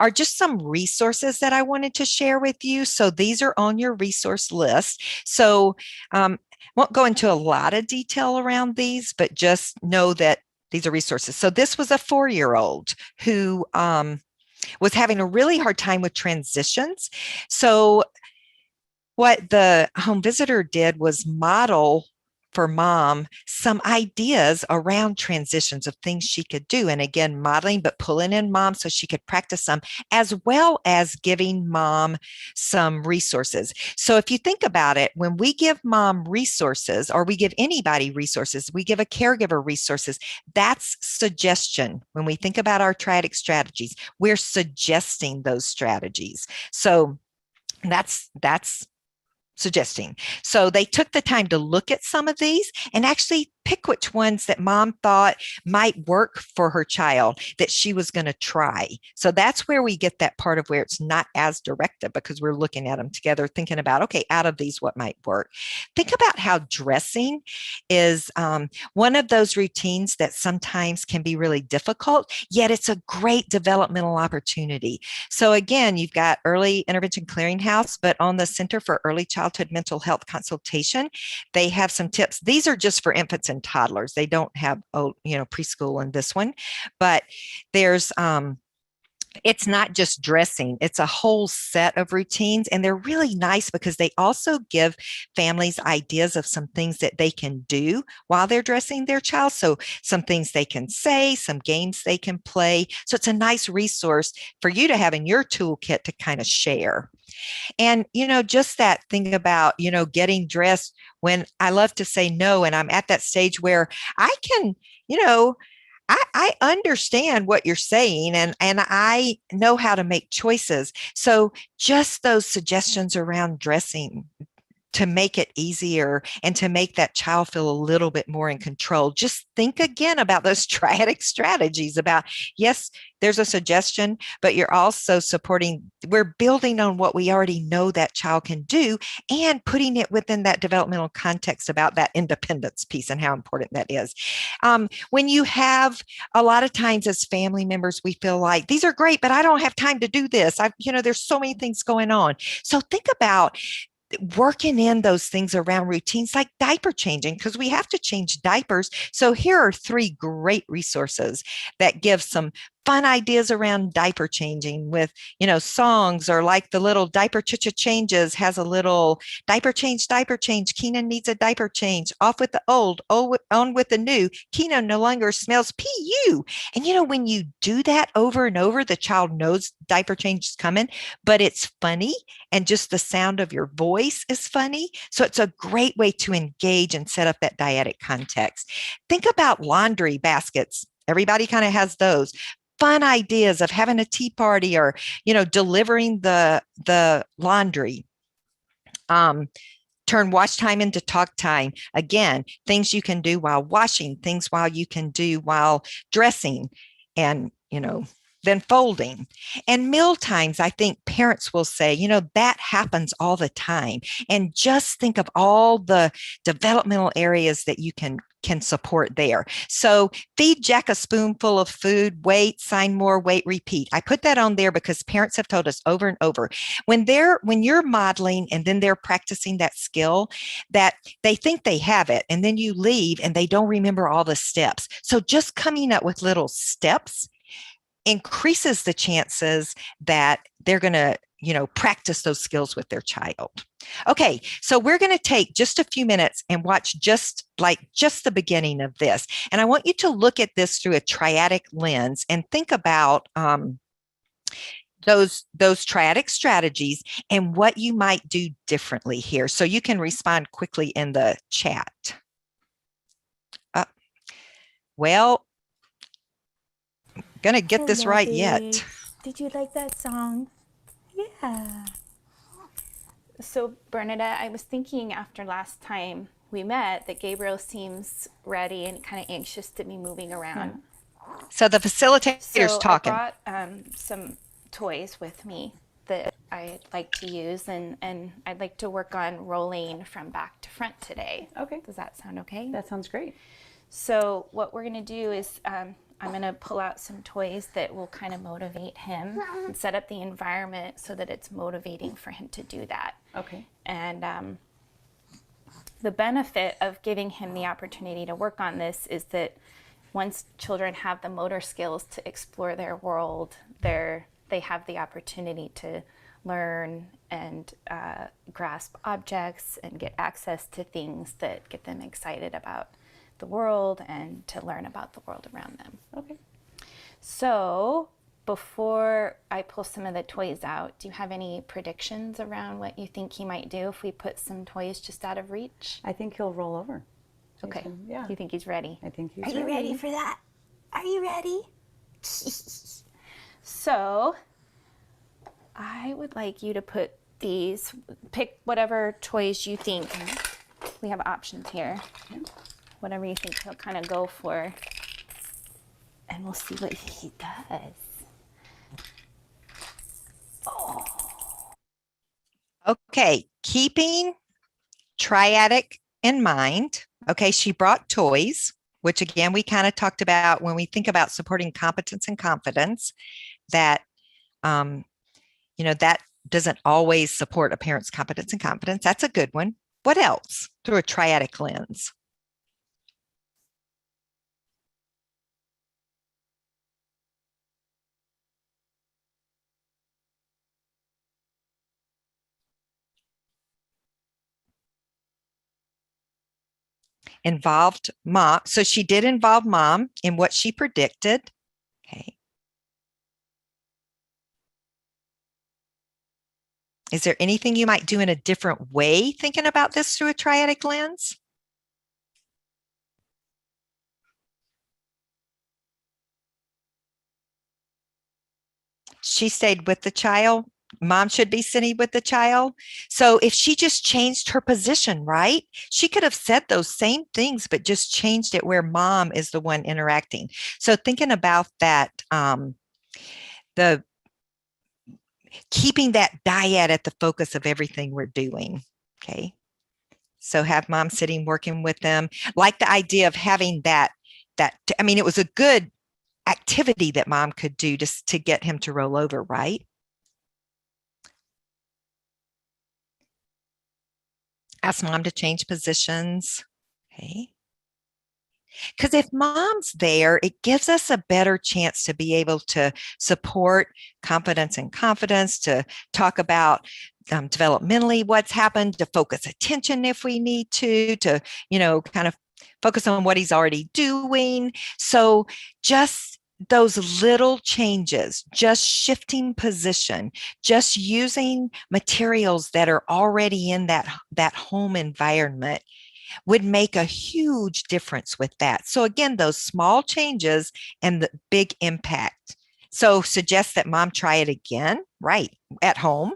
are just some resources that I wanted to share with you. So these are on your resource list. So won't go into a lot of detail around these, but just know that these are resources. So this was a 4-year-old who was having a really hard time with transitions. So what the home visitor did was model for mom some ideas around transitions of things she could do. And again, modeling, but pulling in mom so she could practice some, as well as giving mom some resources. So if you think about it, when we give mom resources, or we give anybody resources, we give a caregiver resources, that's suggestion. When we think about our triadic strategies, we're suggesting those strategies. So that's suggesting. So they took the time to look at some of these and actually pick which ones that mom thought might work for her child that she was going to try. So that's where we get that part of where it's not as directive, because we're looking at them together, thinking about, okay, out of these, what might work. Think about how dressing is one of those routines that sometimes can be really difficult, yet it's a great developmental opportunity. So again, you've got Early Intervention Clearinghouse, but on the Center for Early Childhood Mental Health Consultation, they have some tips. These are just for infants and toddlers. They don't have, preschool in this one, but there's, it's not just dressing, it's a whole set of routines. And they're really nice because they also give families ideas of some things that they can do while they're dressing their child. So some things they can say, some games they can play. So it's a nice resource for you to have in your toolkit to kind of share. And, just that thing about, getting dressed when I love to say no. And I'm at that stage where I can, I understand what you're saying, and I know how to make choices. So just those suggestions around dressing to make it easier and to make that child feel a little bit more in control. Just think again about those triadic strategies about, yes, there's a suggestion, but you're also supporting, we're building on what we already know that child can do and putting it within that developmental context about that independence piece and how important that is. When you have, a lot of times as family members, we feel like these are great, but I don't have time to do this. There's so many things going on. So think about working in those things around routines like diaper changing, because we have to change diapers. So here are 3 great resources that give some fun ideas around diaper changing with, songs, or like the little diaper changes has a little diaper change. Keenan needs a diaper change. Off with the old, on with the new. Keenan no longer smells PU. And when you do that over and over, the child knows diaper change is coming, but it's funny. And just the sound of your voice is funny. So it's a great way to engage and set up that dyadic context. Think about laundry baskets. Everybody kind of has those. Fun ideas of having a tea party or, delivering the laundry. Turn watch time into talk time. Again, things you can do while washing, things while you can do while dressing, and, then folding. And meal times, I think parents will say, that happens all the time. And just think of all the developmental areas that you can support there. So feed Jack a spoonful of food, wait, sign more, wait, repeat. I put that on there because parents have told us over and over, when you're modeling and then they're practicing that skill, that they think they have it, and then you leave and they don't remember all the steps. So just coming up with little steps increases the chances that they're going to, practice those skills with their child. Okay, so we're going to take just a few minutes and watch just the beginning of this. And I want you to look at this through a triadic lens and think about those triadic strategies and what you might do differently here. So you can respond quickly in the chat. Gonna get this right yet. Did you like that song? Yeah. So Bernadette, I was thinking after last time we met that Gabriel seems ready and kind of anxious to be moving around. So the facilitator's talking. I brought some toys with me that I like to use, and I'd like to work on rolling from back to front today. Okay. Does that sound okay? That sounds great. So what we're going to do is I'm going to pull out some toys that will kind of motivate him and set up the environment so that it's motivating for him to do that. Okay. And the benefit of giving him the opportunity to work on this is that once children have the motor skills to explore their world, they have the opportunity to learn and grasp objects and get access to things that get them excited about the world and to learn about the world around them. Okay. So before I pull some of the toys out, do you have any predictions around what you think he might do if we put some toys just out of reach? I think he'll roll over. Okay. Jason, yeah. You think he's ready? I think he's Are you ready for that? Are you ready? So I would like you to put pick whatever toys you think. We have options here. Whatever you think he'll kind of go for. And we'll see what he does. Oh. Okay, keeping Triadic in mind. Okay, she brought toys, which again, we kind of talked about when we think about supporting competence and confidence, that, that doesn't always support a parent's competence and confidence. That's a good one. What else through a triadic lens? Involved mom. So she did involve mom in what she predicted. Okay. Is there anything you might do in a different way thinking about this through a triadic lens? She stayed with the child. Mom should be sitting with the child. So if she just changed her position, right? She could have said those same things, but just changed it where mom is the one interacting. So thinking about that, the keeping that dyad at the focus of everything we're doing. Okay. So have mom sitting, working with them. Like the idea of having it was a good activity that mom could do just to get him to roll over, right? Ask mom to change positions. Okay. Because if mom's there, it gives us a better chance to be able to support competence and confidence, to talk about developmentally what's happened, to focus attention if we need to kind of focus on what he's already doing. So just those little changes, just shifting position, just using materials that are already in that home environment would make a huge difference with that. So again, those small changes and the big impact. So suggest that mom try it again, right, at home.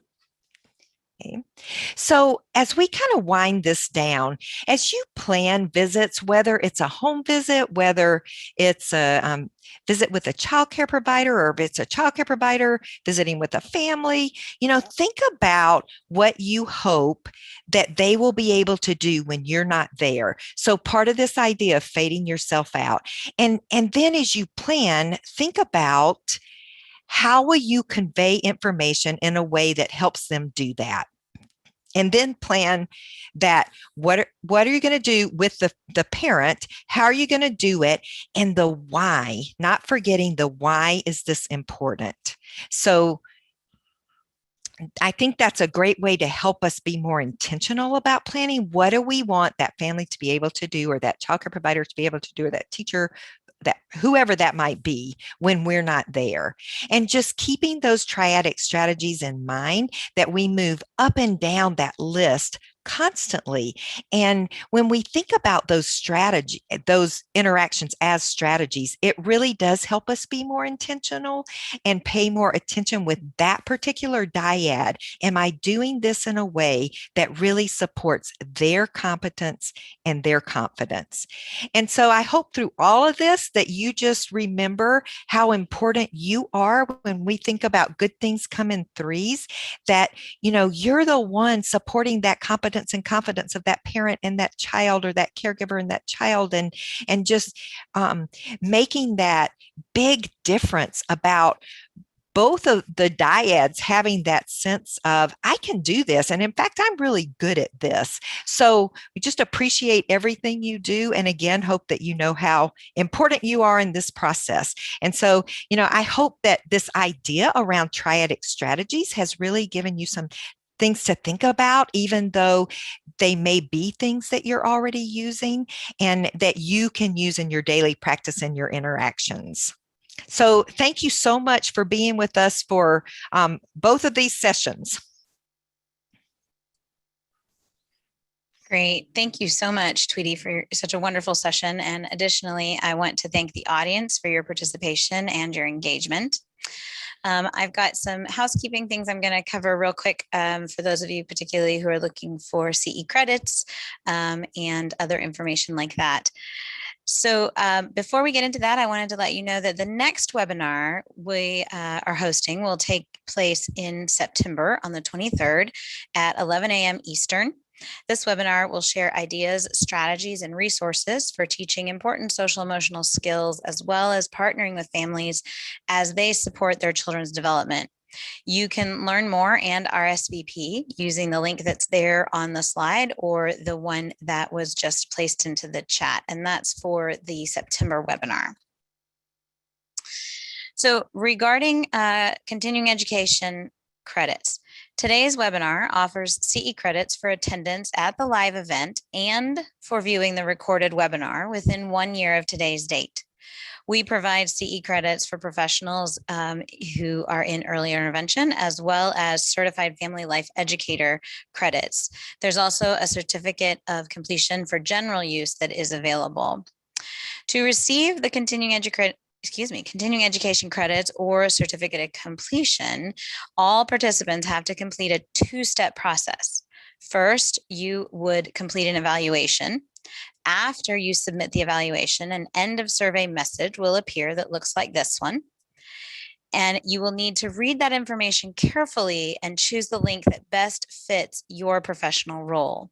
Okay. So as we kind of wind this down, as you plan visits, whether it's a home visit, whether it's a visit with a child care provider, or if it's a child care provider visiting with a family, think about what you hope that they will be able to do when you're not there. So part of this idea of fading yourself out. And then as you plan, think about how will you convey information in a way that helps them do that? And then plan that what are you going to do with the parent? How are you going to do it? And the why, not forgetting the why is this important. So I think that's a great way to help us be more intentional about planning. What do we want that family to be able to do, or that childcare provider to be able to do, or that teacher, that whoever that might be when we're not there? And just keeping those triadic strategies in mind, that we move up and down that list constantly. And when we think about those interactions as strategies, it really does help us be more intentional and pay more attention with that particular dyad. Am I doing this in a way that really supports their competence and their confidence? And so I hope through all of this that you just remember how important you are when we think about good things come in threes, that, you're the one supporting that competence and confidence of that parent and that child, or that caregiver and that child, and just making that big difference about both of the dyads having that sense of, I can do this. And in fact, I'm really good at this. So we just appreciate everything you do. And again, hope that you know how important you are in this process. And so, I hope that this idea around triadic strategies has really given you some things to think about, even though they may be things that you're already using and that you can use in your daily practice and your interactions. So thank you so much for being with us for both of these sessions. Great. Thank you so much, Tweety, for such a wonderful session. And additionally, I want to thank the audience for your participation and your engagement. I've got some housekeeping things I'm going to cover real quick for those of you particularly who are looking for CE credits and other information like that. So before we get into that, I wanted to let you know that the next webinar we are hosting will take place in September on the 23rd at 11 a.m. Eastern. This webinar will share ideas, strategies, and resources for teaching important social emotional skills, as well as partnering with families as they support their children's development. You can learn more and RSVP using the link that's there on the slide or the one that was just placed into the chat, and that's for the September webinar. So regarding continuing education credits, today's webinar offers CE credits for attendance at the live event and for viewing the recorded webinar within 1 year of today's date. We provide CE credits for professionals who are in early intervention, as well as certified family life educator credits. There's also a certificate of completion for general use that is available. To receive the continuing education credits or a certificate of completion, all participants have to complete a two-step process. First, you would complete an evaluation. After you submit the evaluation, an end of survey message will appear that looks like this one. And you will need to read that information carefully and choose the link that best fits your professional role.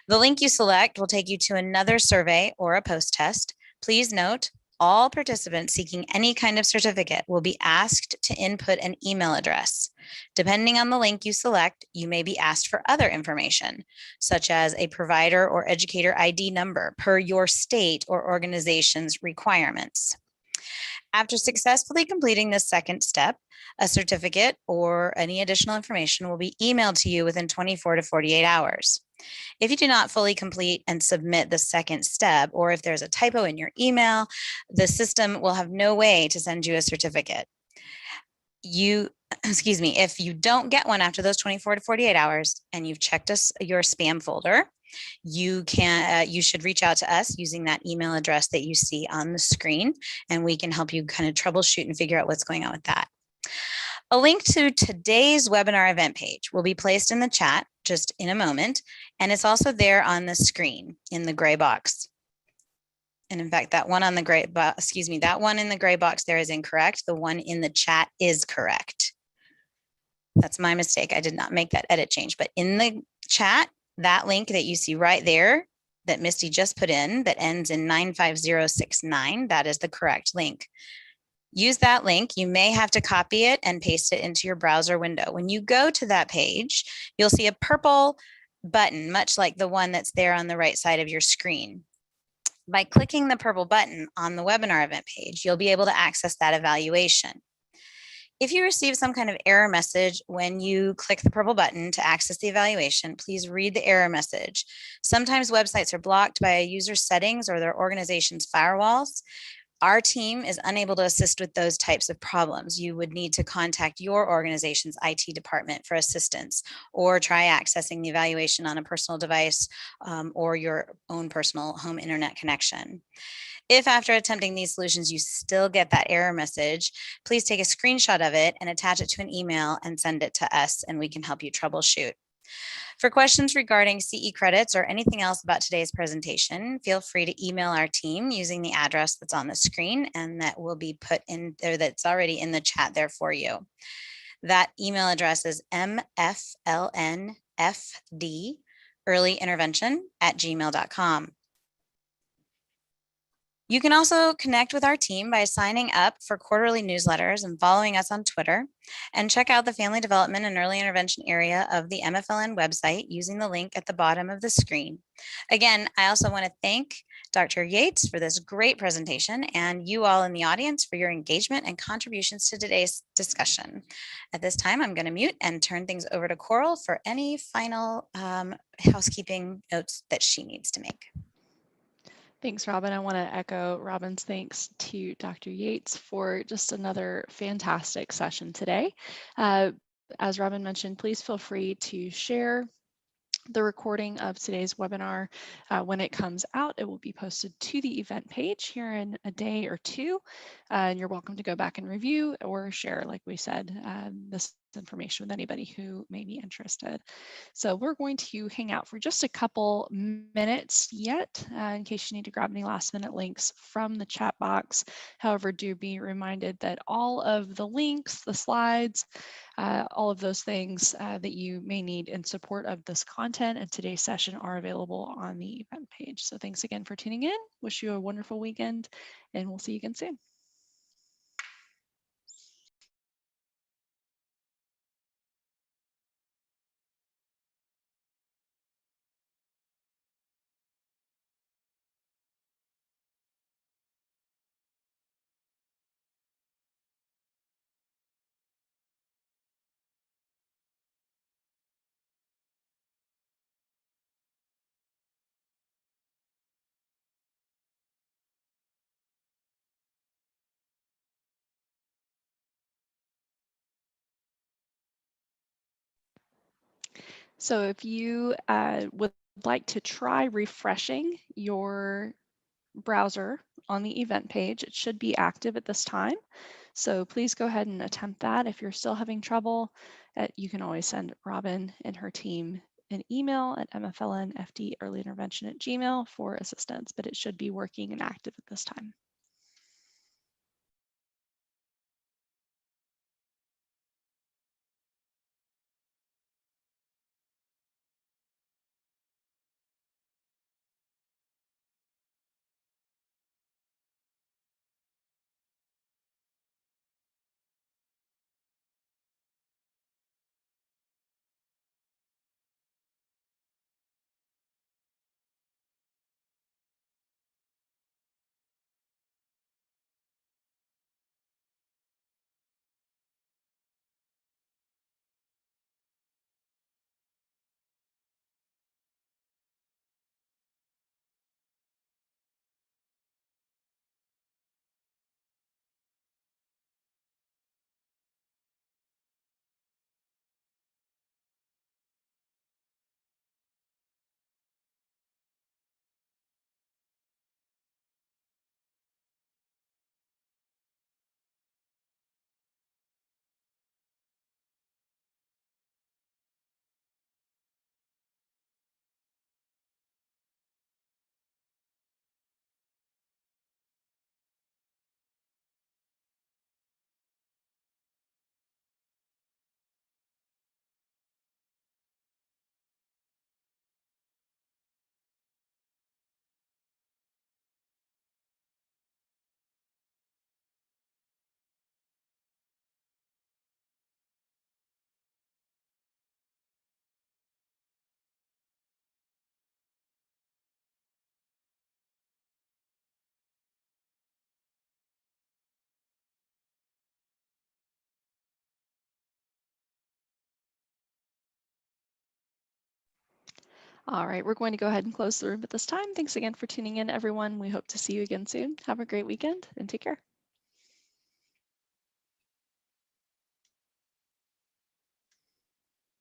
The link you select will take you to another survey or a post-test. Please note, all participants seeking any kind of certificate will be asked to input an email address. Depending on the link you select, you may be asked for other information, such as a provider or educator ID number per your state or organization's requirements. After successfully completing this second step, a certificate or any additional information will be emailed to you within 24 to 48 hours. If you do not fully complete and submit the second step, or if there's a typo in your email, the system will have no way to send you a certificate. If you don't get one after those 24 to 48 hours and you've checked your spam folder, you should reach out to us using that email address that you see on the screen, and we can help you kind of troubleshoot and figure out what's going on with that. A link to today's webinar event page will be placed in the chat just in a moment, and it's also there on the screen in the gray box. And in fact, that one in the gray box there is incorrect. The one in the chat is correct. That's my mistake. I did not make that edit change, but in the chat, that link that you see right there that Misty just put in that ends in 95069, that is the correct link. Use that link. You may have to copy it and paste it into your browser window. When you go to that page, you'll see a purple button, much like the one that's there on the right side of your screen. By clicking the purple button on the webinar event page, you'll be able to access that evaluation. If you receive some kind of error message when you click the purple button to access the evaluation, please read the error message. Sometimes websites are blocked by a user's settings or their organization's firewalls. Our team is unable to assist with those types of problems. You would need to contact your organization's IT department for assistance, or try accessing the evaluation on a personal device or your own personal home internet connection. If after attempting these solutions, you still get that error message, please take a screenshot of it and attach it to an email and send it to us, and we can help you troubleshoot. For questions regarding CE credits or anything else about today's presentation, feel free to email our team using the address that's on the screen, and that will be put in there, that's already in the chat there for you. That email address is mflnfd earlyintervention@gmail.com. You can also connect with our team by signing up for quarterly newsletters and following us on Twitter, and check out the Family Development and Early Intervention area of the MFLN website using the link at the bottom of the screen. Again, I also want to thank Dr. Yates for this great presentation and you all in the audience for your engagement and contributions to today's discussion. At this time, I'm going to mute and turn things over to Coral for any final housekeeping notes that she needs to make. Thanks, Robin. I want to echo Robin's thanks to Dr. Yates for just another fantastic session today. As Robin mentioned, please feel free to share the recording of today's webinar. When it comes out, it will be posted to the event page here in a day or two. And you're welcome to go back and review or share, like we said, this information with anybody who may be interested. So we're going to hang out for just a couple minutes yet in case you need to grab any last minute links from the chat box. However, do be reminded that all of the links, the slides, all of those things that you may need in support of this content and today's session are available on the event page. So thanks again for tuning in. Wish you a wonderful weekend, and we'll see you again soon. So if you would like to try refreshing your browser on the event page, it should be active at this time. So please go ahead and attempt that. If you're still having trouble, you can always send Robin and her team an email at mflnfdearlyintervention@gmail.com for assistance, but it should be working and active at this time. All right, we're going to go ahead and close the room at this time. Thanks again for tuning in, everyone. We hope to see you again soon. Have a great weekend and take care.